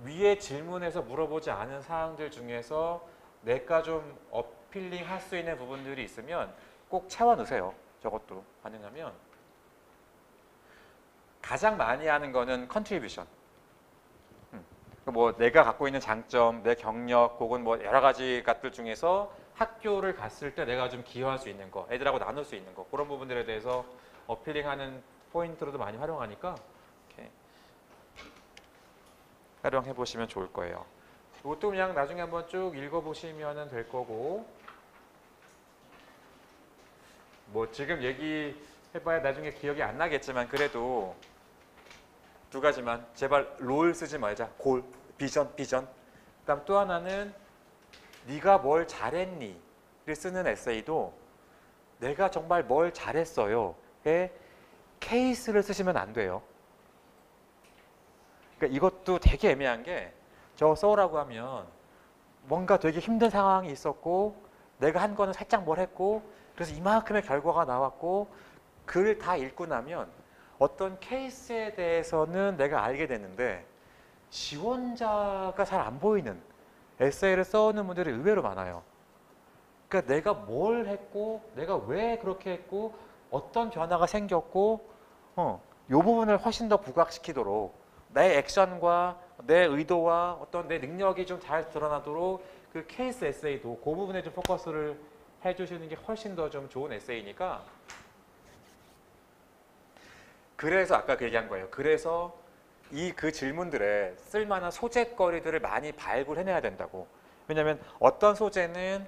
위에 질문에서 물어보지 않은 사항들 중에서 내가 좀 어필링 할 수 있는 부분들이 있으면 꼭 채워 넣으세요. 저것도 가능하면. 가장 많이 하는 거는 컨트리뷰션. 뭐 내가 갖고 있는 장점, 내 경력 혹은 뭐 여러 가지 것들 중에서 학교를 갔을 때 내가 좀 기여할 수 있는 거, 애들하고 나눌 수 있는 거 그런 부분들에 대해서 어필링하는 포인트로도 많이 활용하니까 이렇게 활용해 보시면 좋을 거예요. 이것도 그냥 나중에 한번 쭉 읽어보시면 될 거고 뭐 지금 얘기해봐야 나중에 기억이 안 나겠지만 그래도 2가지만 제발 롤 쓰지 말자. 골, 비전. 그다음 또 하나는 네가 뭘 잘했니? 를 쓰는 에세이도 내가 정말 뭘 잘했어요에 케이스를 쓰시면 안 돼요. 그러니까 이것도 되게 애매한 게 저거 써오라고 하면 뭔가 되게 힘든 상황이 있었고 내가 한 거는 살짝 뭘 했고 그래서 이만큼의 결과가 나왔고 글 다 읽고 나면 어떤 케이스에 대해서는 내가 알게 됐는데 지원자가 잘 안 보이는 에세이를 써오는 분들이 의외로 많아요. 그러니까 내가 뭘 했고 내가 왜 그렇게 했고 어떤 변화가 생겼고 이 부분을 훨씬 더 부각시키도록 내 액션과 내 의도와 어떤 내 능력이 좀 잘 드러나도록 그 케이스 에세이도 그 부분에 좀 포커스를 해주시는 게 훨씬 더 좀 좋은 에세이니까 그래서 아까 그 얘기한 거예요. 그래서 그 질문들에 쓸만한 소재거리들을 많이 발굴해내야 된다고. 왜냐하면 어떤 소재는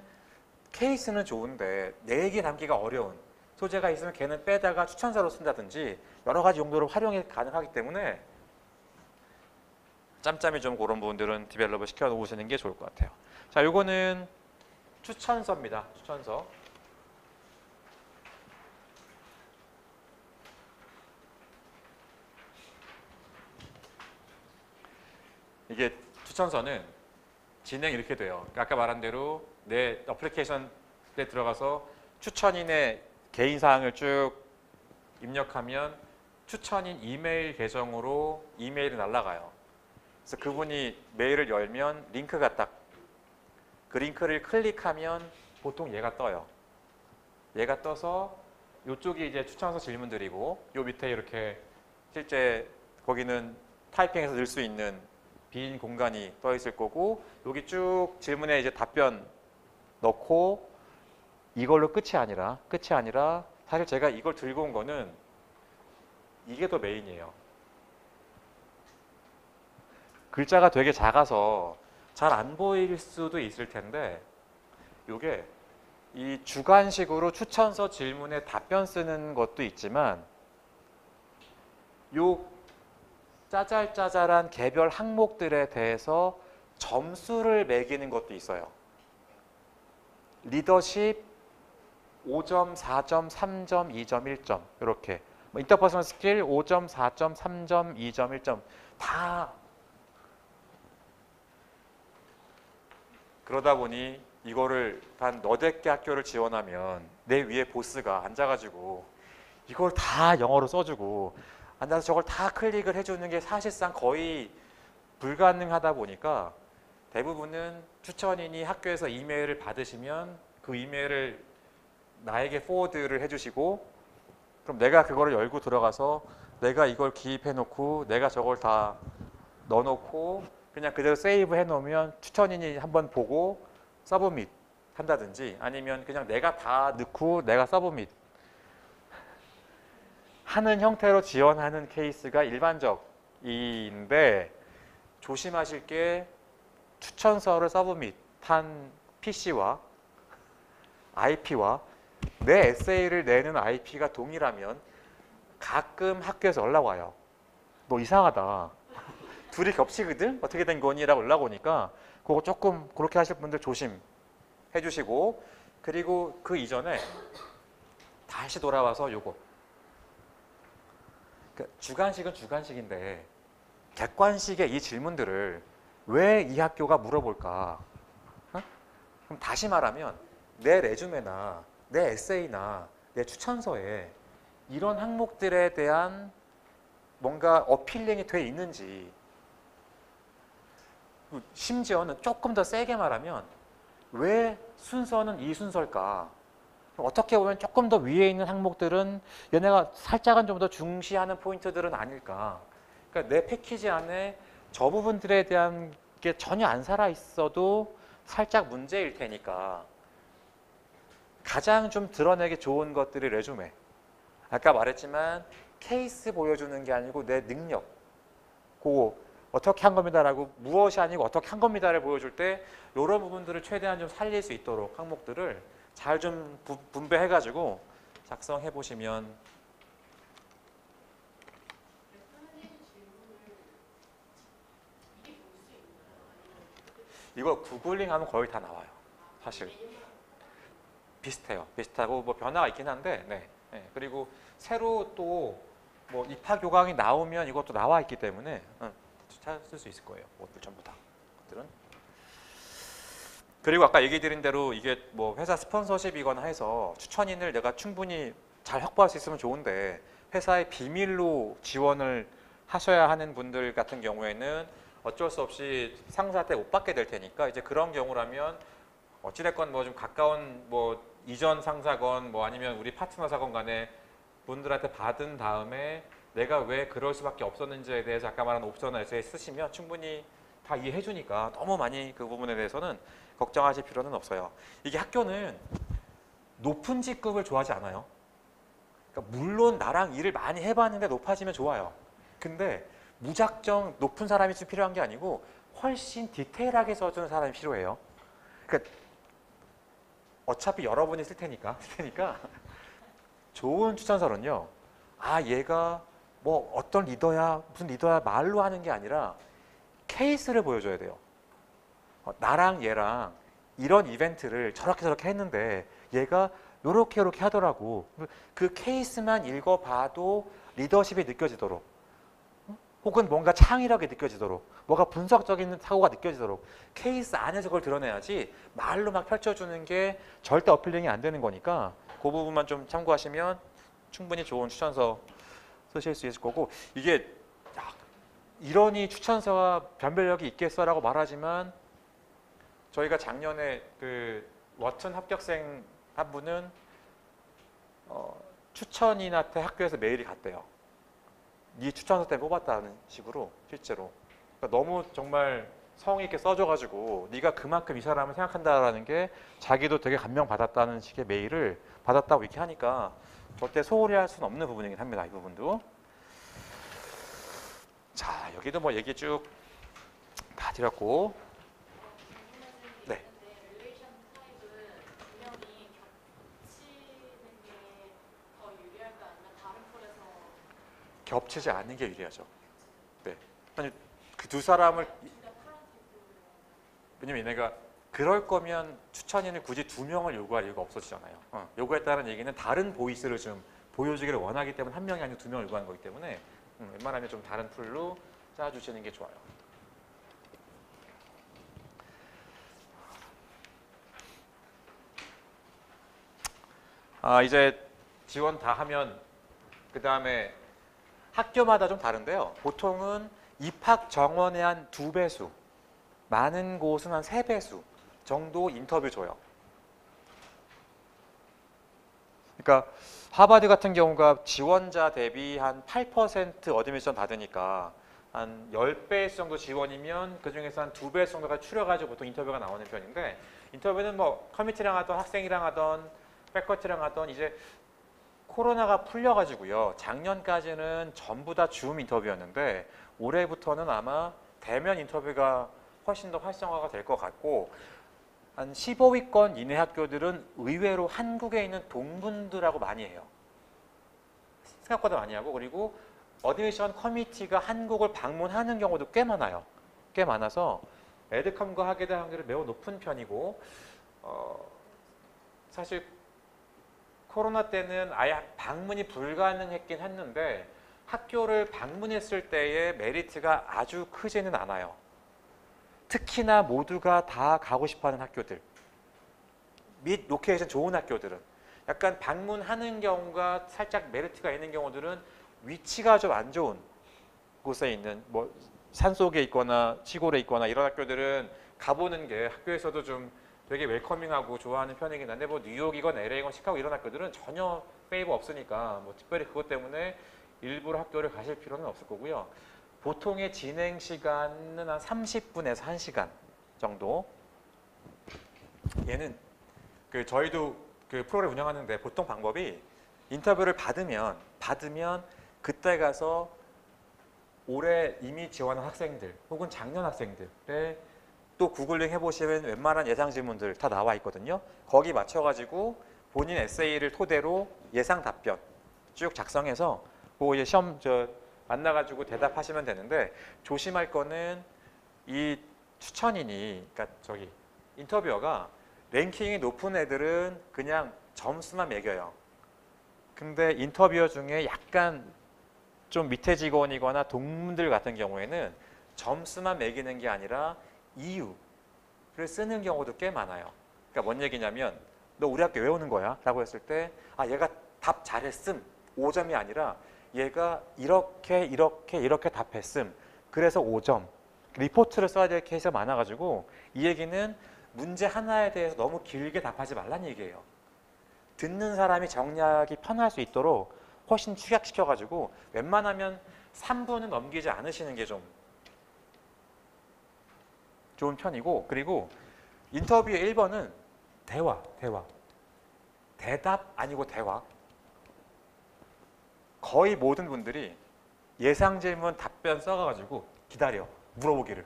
케이스는 좋은데 내 얘기 남기가 어려운 소재가 있으면 걔는 빼다가 추천서로 쓴다든지 여러 가지 용도로 활용이 가능하기 때문에 짬짬이 좀 그런 부분들은 디벨롭을 시켜 놓으시는 게 좋을 것 같아요. 자, 요거는 추천서입니다. 추천서. 이게 추천서는 진행이 이렇게 돼요. 그러니까 아까 말한 대로 내 어플리케이션에 들어가서 추천인의 개인 사항을 쭉 입력하면 추천인 이메일 계정으로 이메일이 날아가요. 그래서 그분이 메일을 열면 링크가 딱, 그 링크를 클릭하면 보통 얘가 떠요. 얘가 떠서 이쪽이 이제 추천서 질문들이고, 요 밑에 이렇게 실제 거기는 타이핑해서 넣을 수 있는 빈 공간이 떠 있을 거고, 여기 쭉 질문에 이제 답변 넣고, 이걸로 끝이 아니라 사실 제가 이걸 들고 온 거는 이게 더 메인이에요. 글자가 되게 작아서 잘 안 보일 수도 있을 텐데, 이게 이 주관식으로 추천서 질문에 답변 쓰는 것도 있지만, 요 짜잘짜잘한 개별 항목들에 대해서 점수를 매기는 것도 있어요. 리더십 5점, 4점, 3점, 2점, 1점 이렇게, 인터퍼스널 스킬 5점, 4점, 3점, 2점, 1점 다. 그러다 보니 이거를 단 너댓 개 학교를 지원하면 내 위에 보스가 앉아가지고 이걸 다 영어로 써주고 앉아서 저걸 다 클릭을 해주는 게 사실상 거의 불가능하다 보니까, 대부분은 추천인이 학교에서 이메일을 받으시면 그 이메일을 나에게 포워드를 해주시고, 그럼 내가 그거를 열고 들어가서 내가 이걸 기입해 놓고 내가 저걸 다 넣어놓고 그냥 그대로 세이브 해 놓으면 추천인이 한번 보고 서브밋 한다든지, 아니면 그냥 내가 다 넣고 내가 서브밋 하는 형태로 지원하는 케이스가 일반적인데, 조심하실 게 추천서를 서브밋한 PC와 IP와 내 에세이를 내는 IP가 동일하면 가끔 학교에서 연락 와요. 너 이상하다. 둘이 겹치거든? 어떻게 된 거니? 라고 연락 오니까 그거 조금 그렇게 하실 분들 조심해 주시고, 그리고 그 이전에 다시 돌아와서 요거, 주관식은 주관식인데 객관식의 이 질문들을 왜 이 학교가 물어볼까? 그럼 다시 말하면 내 레주메나 내 에세이나 내 추천서에 이런 항목들에 대한 뭔가 어필링이 돼 있는지, 심지어는 조금 더 세게 말하면 왜 순서는 이 순서일까? 어떻게 보면 조금 더 위에 있는 항목들은 얘네가 살짝은 좀 더 중시하는 포인트들은 아닐까? 그러니까 내 패키지 안에 저 부분들에 대한 게 전혀 안 살아 있어도 살짝 문제일 테니까 가장 좀 드러내기 좋은 것들이 레주메. 아까 말했지만 케이스 보여주는 게 아니고 내 능력, 그거 어떻게 한 겁니다라고, 무엇이 아니고 어떻게 한 겁니다를 보여줄 때 이런 부분들을 최대한 좀 살릴 수 있도록 항목들을 잘 좀 분배해가지고 작성해 보시면. 이거 구글링 하면 거의 다 나와요. 사실 비슷하고 뭐 변화가 있긴 한데, 네. 그리고 새로 또 뭐 입학 요강이 나오면 이것도 나와 있기 때문에 찾을 수 있을 거예요. 그것들 전부 다. 것들은. 그리고 아까 얘기 드린 대로 이게 뭐 회사 스폰서십이거나 해서 추천인을 내가 충분히 잘 확보할 수 있으면 좋은데, 회사의 비밀로 지원을 하셔야 하는 분들 같은 경우에는 어쩔 수 없이 상사한테 못 받게 될 테니까, 이제 그런 경우라면 어찌됐건 뭐 좀 가까운 뭐 이전 상사건 뭐 아니면 우리 파트너사건 간에 분들한테 받은 다음에 내가 왜 그럴 수밖에 없었는지에 대해서 아까 말한 옵션을 쓰시면 충분히 다 이해해 주니까 너무 많이 그 부분에 대해서는 걱정하실 필요는 없어요. 이게 학교는 높은 직급을 좋아하지 않아요. 그러니까 물론 나랑 일을 많이 해봤는데 높아지면 좋아요. 근데 무작정 높은 사람이 좀 필요한 게 아니고 훨씬 디테일하게 써주는 사람이 필요해요. 그러니까 어차피 여러분이 쓸 테니까 좋은 추천서는요, 아 얘가 뭐 어떤 리더야 무슨 리더야 말로 하는 게 아니라 케이스를 보여줘야 돼요. 나랑 얘랑 이런 이벤트를 저렇게 했는데 얘가 요렇게 하더라고. 그 케이스만 읽어봐도 리더십이 느껴지도록 혹은 뭔가 창의력이 느껴지도록, 뭐가 분석적인 사고가 느껴지도록 케이스 안에서 그걸 드러내야지 말로 막 펼쳐주는 게 절대 어필링이 안 되는 거니까 그 부분만 좀 참고하시면 충분히 좋은 추천서 쓰실 수 있을 거고, 이게 이러니 추천서가 변별력이 있겠어라고 말하지만 저희가 작년에 그 워튼 합격생 한 분은 추천인한테 학교에서 메일이 갔대요. 네 추천서 때문에 뽑았다는 식으로 실제로. 그러니까 너무 정말 성의 있게 써줘가지고 네가 그만큼 이 사람을 생각한다라는 게 자기도 되게 감명받았다는 식의 메일을 받았다고 이렇게 하니까 절대 소홀히 할 수는 없는 부분이긴 합니다. 이 부분도. 자, 여기도 뭐 얘기 쭉 다 드렸고. 네. 겹치지 않는 게 유리하죠. 네. 아니, 그 두 사람을, 왜냐면 얘네가 그럴 거면 추천인을 굳이 2명을 요구할 이유가 없어지잖아요. 요구했다는 얘기는 다른 보이스를 좀 보여주기를 원하기 때문에 1명이 아니고 2명을 요구하는 거기 때문에 웬만하면 좀 다른 풀로 짜주시는 게 좋아요. 이제 지원 다 하면 그 다음에 학교마다 좀 다른데요. 보통은 입학 정원의 한 2배수, 많은 곳은 한 3배수 정도 인터뷰 줘요. 그러니까 하버드 같은 경우가 지원자 대비 한 8% 어드미션 받으니까 한 10배 정도 지원이면 그중에서 한 2배 정도가 추려가지고 보통 인터뷰가 나오는 편인데, 인터뷰는 뭐 커뮤니티랑 하던 학생이랑 하던 패커티랑 하던 이제 코로나가 풀려가지고요. 작년까지는 전부 다 줌 인터뷰였는데 올해부터는 아마 대면 인터뷰가 훨씬 더 활성화가 될 것 같고, 한 15위권 이내 학교들은 의외로 한국에 있는 동문들하고 많이 해요. 생각보다 많이 하고, 그리고 어드미션 커뮤니티가 한국을 방문하는 경우도 꽤 많아요. 꽤 많아서 에드컴과 하게 될 확률이 매우 높은 편이고, 사실 코로나 때는 아예 방문이 불가능했긴 했는데 학교를 방문했을 때의 메리트가 아주 크지는 않아요. 특히나 모두가 다 가고 싶어하는 학교들 및 로케이션 좋은 학교들은, 약간 방문하는 경우가 살짝 메리트가 있는 경우들은 위치가 좀 안 좋은 곳에 있는, 뭐 산속에 있거나 시골에 있거나 이런 학교들은 가보는 게 학교에서도 좀 되게 웰커밍하고 좋아하는 편이긴 한데, 뭐 뉴욕이건 LA건 시카고 이런 학교들은 전혀 페이버 없으니까 뭐 특별히 그것 때문에 일부러 학교를 가실 필요는 없을 거고요. 보통의 진행 시간은 한 30분에서 1시간 정도. 얘는 그 저희도 그 프로그램 운영하는데 보통 방법이 인터뷰를 받으면 그때 가서 올해 이미 지원한 학생들 혹은 작년 학생들의 또 구글링 해보시면 웬만한 예상 질문들 다 나와 있거든요. 거기 맞춰가지고 본인 에세이를 토대로 예상 답변 쭉 작성해서 그 이제 시험 만나가지고 대답하시면 되는데, 조심할 거는 이 추천인이, 그러니까 저기 인터뷰어가 랭킹이 높은 애들은 그냥 점수만 매겨요. 근데 인터뷰어 중에 약간 좀 밑에 직원이거나 동문들 같은 경우에는 점수만 매기는 게 아니라 이유를 쓰는 경우도 꽤 많아요. 그러니까 뭔 얘기냐면, 너 우리 학교 왜 오는 거야? 라고 했을 때, 얘가 답 잘했음 5점이 아니라 얘가 이렇게 답했음 그래서 5점. 리포트를 써야 될 케이스가 많아가지고 이 얘기는 문제 하나에 대해서 너무 길게 답하지 말란 얘기예요. 듣는 사람이 정리하기 편할 수 있도록 훨씬 축약시켜가지고 웬만하면 3분은 넘기지 않으시는 게 좀 좋은 편이고, 그리고 인터뷰의 1번은 대화. 대답 아니고 대화. 거의 모든 분들이 예상 질문 답변 써가지고 기다려. 물어보기를.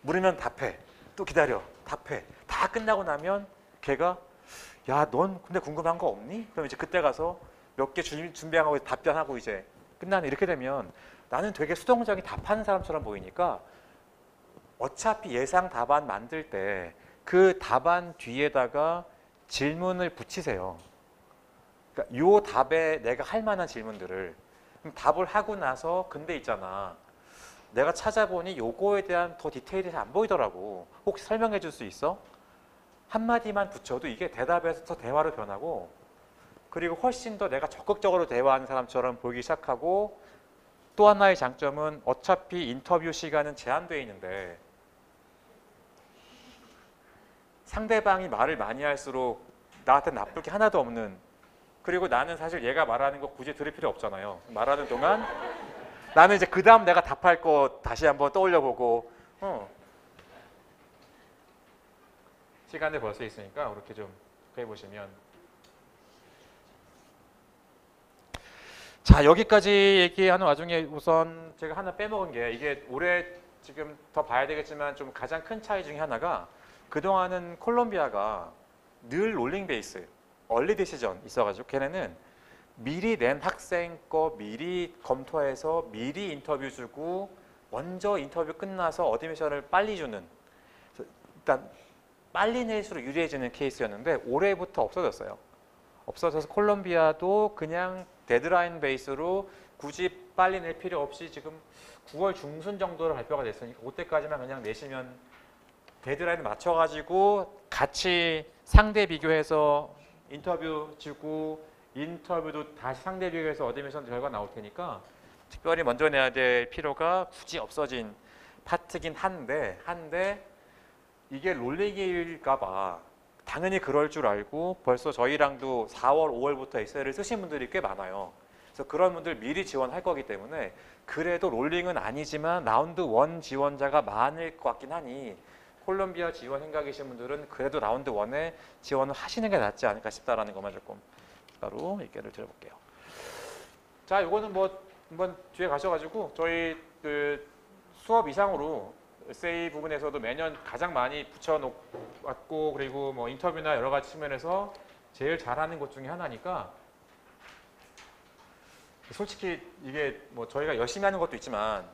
물으면 답해. 또 기다려. 답해. 다 끝나고 나면 걔가, 야, 넌 근데 궁금한 거 없니? 그럼 이제 그때 가서 몇 개 준비하고 답변하고 이제 끝나는, 이렇게 되면 나는 되게 수동적인 답하는 사람처럼 보이니까 어차피 예상 답안 만들 때 그 답안 뒤에다가 질문을 붙이세요. 그러니까 요 답에 내가 할 만한 질문들을, 그럼 답을 하고 나서 근데 있잖아, 내가 찾아보니 요거에 대한 더 디테일이 잘 안 보이더라고. 혹시 설명해 줄 수 있어? 한마디만 붙여도 이게 대답에서 대화로 변하고, 그리고 훨씬 더 내가 적극적으로 대화하는 사람처럼 보이기 시작하고, 또 하나의 장점은 어차피 인터뷰 시간은 제한되어 있는데 상대방이 말을 많이 할수록 나한테 나쁠 게 하나도 없는, 그리고 나는 사실 얘가 말하는 거 굳이 들을 필요 없잖아요. 말하는 동안 나는 이제 그 다음 내가 답할 거 다시 한번 떠올려 보고 시간을 벌 수 있으니까 그렇게 좀 해보시면. 자, 여기까지 얘기하는 와중에 우선 제가 하나 빼먹은 게, 이게 올해 지금 더 봐야 되겠지만 좀 가장 큰 차이 중에 하나가, 그동안은 콜롬비아가 늘 롤링 베이스, 얼리 디시전 있어가지고 걔네는 미리 낸 학생 거 미리 검토해서 미리 인터뷰 주고 먼저 인터뷰 끝나서 어드미션을 빨리 주는, 일단 빨리 낼수록 유리해지는 케이스였는데 올해부터 없어졌어요. 없어져서 콜롬비아도 그냥 데드라인 베이스로 굳이 빨리 낼 필요 없이 지금 9월 중순 정도로 발표가 됐으니까 그때까지만 그냥 내시면 데드라인을 맞춰가지고 같이 상대 비교해서 인터뷰 주고 인터뷰도 다시 상대 비교해서 어드미션 결과 나올 테니까 특별히 먼저 내야 될 필요가 굳이 없어진 파트긴 한데 이게 롤링일까 봐 당연히 그럴 줄 알고 벌써 저희랑도 4월, 5월부터 엑셀을 쓰신 분들이 꽤 많아요. 그래서 그런 분들 미리 지원할 거기 때문에 그래도 롤링은 아니지만 라운드 1 지원자가 많을 것 같긴 하니 콜롬비아 지원 생각이신 분들은 그래도 라운드 1에 지원을 하시는 게 낫지 않을까 싶다라는 것만 조금 따로 얘기를 드려볼게요. 자, 이거는 뭐 한번 뒤에 가셔가지고 저희 그 수업 이상으로 에세이 부분에서도 매년 가장 많이 붙여놓았고, 그리고 뭐 인터뷰나 여러 가지 측면에서 제일 잘하는 것 중에 하나니까, 솔직히 이게 뭐 저희가 열심히 하는 것도 있지만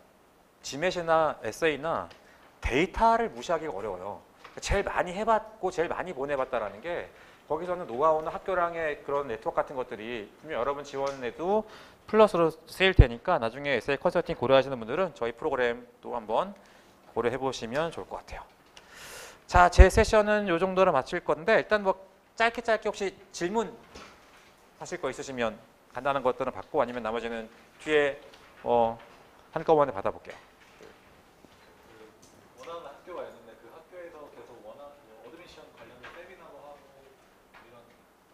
지맷이나 에세이나 데이터를 무시하기가 어려워요. 제일 많이 해봤고 제일 많이 보내봤다라는 게, 거기서는 노하우나 학교랑의 그런 네트워크 같은 것들이 분명 여러분 지원에도 플러스로 쓰일 테니까 나중에 에세이 컨설팅 고려하시는 분들은 저희 프로그램도 한번 고려해 보시면 좋을 것 같아요. 자, 제 세션은 이 정도로 마칠 건데, 일단 뭐 짧게 혹시 질문 하실 거 있으시면 간단한 것들은 받고, 아니면 나머지는 뒤에 한꺼번에 받아볼게요. 원하는 학교가 있는데 그 학교에서 계속 원하는 어드미션 관련된 세미나도 하고 이런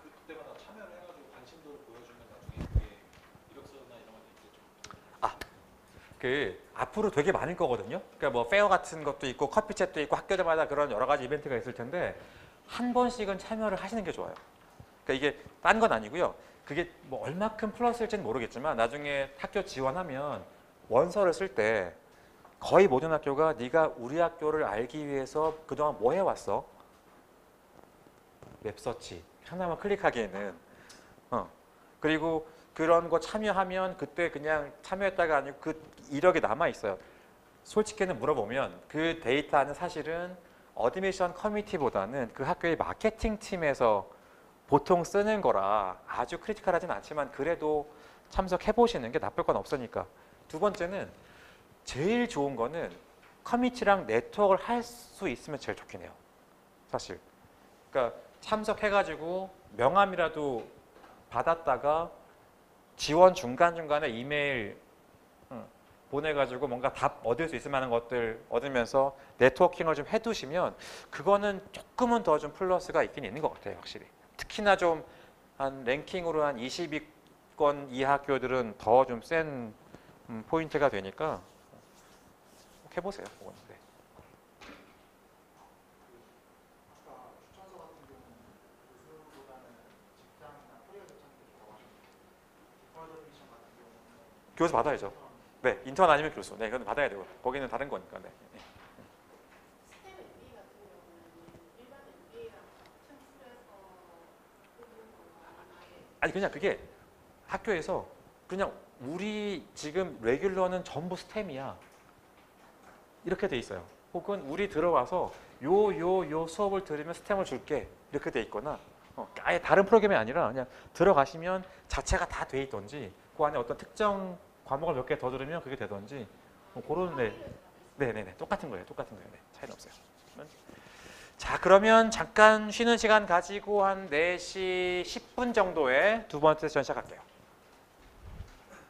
그때마다 참여를 해가지고 관심도를 보여주면 나중에 그게 이력서나 이런 것도 있겠죠. 앞으로 되게 많을 거거든요. 그러니까 뭐 페어 같은 것도 있고 커피챗도 있고 학교들마다 그런 여러 가지 이벤트가 있을 텐데 한 번씩은 참여를 하시는 게 좋아요. 그러니까 이게 딴 건 아니고요. 그게 뭐 얼마큼 플러스일지는 모르겠지만 나중에 학교 지원하면 원서를 쓸 때 거의 모든 학교가 네가 우리 학교를 알기 위해서 그동안 뭐 해왔어? 웹서치 하나만 클릭하기에는 그리고 그런 거 참여하면 그때 그냥 참여했다가 아니고 그 이력이 남아 있어요. 솔직히는 물어보면 그 데이터는 사실은 어드미션 커뮤니티보다는 그 학교의 마케팅 팀에서 보통 쓰는 거라 아주 크리티컬하진 않지만 그래도 참석해 보시는 게 나쁠 건 없으니까. 두 번째는 제일 좋은 거는 커뮤니티랑 네트워크를 할 수 있으면 제일 좋긴 해요. 사실. 그러니까 참석해가지고 명함이라도 받았다가 지원 중간중간에 이메일 보내가지고 뭔가 답 얻을 수 있을 만한 것들 얻으면서 네트워킹을 좀 해두시면 그거는 조금은 더 좀 플러스가 있긴 있는 것 같아요. 확실히. 특히나 좀 한 랭킹으로 한 20위권 이하 학교들은 더 좀 센 포인트가 되니까 꼭 해보세요. 그건. 네. 아까 추천서 같은 경우는 교수보다는 직장이나 커리어 접촉이 좋다고 하셨는데 디퍼드 미션 같은 경우는 교수 받아야죠. 네, 인턴 아니면 교수. 네, 그건 받아야 되고. 거기는 다른 거니까. 네. 스템 MBA 같은 경우는 일반 MBA랑 같은 틀에서 뽑는 건가요? 아예 아니 그냥 그게 학교에서 그냥 우리 지금 레귤러는 전부 스템이야 이렇게 돼 있어요. 혹은 우리 들어와서 요 수업을 들으면 스템을 줄게 이렇게 돼 있거나 아예 다른 프로그램이 아니라 그냥 들어가시면 자체가 다 돼 있던지 그 안에 어떤 특정 과목을 몇 개 더 들으면 그게 되던지 그런 네네네 똑같은 거예요. 똑같은 거예요. 네, 차이는 없어요. 자 그러면 잠깐 쉬는 시간 가지고 한 4시 10분 정도에 두 번째 세션 시작할게요.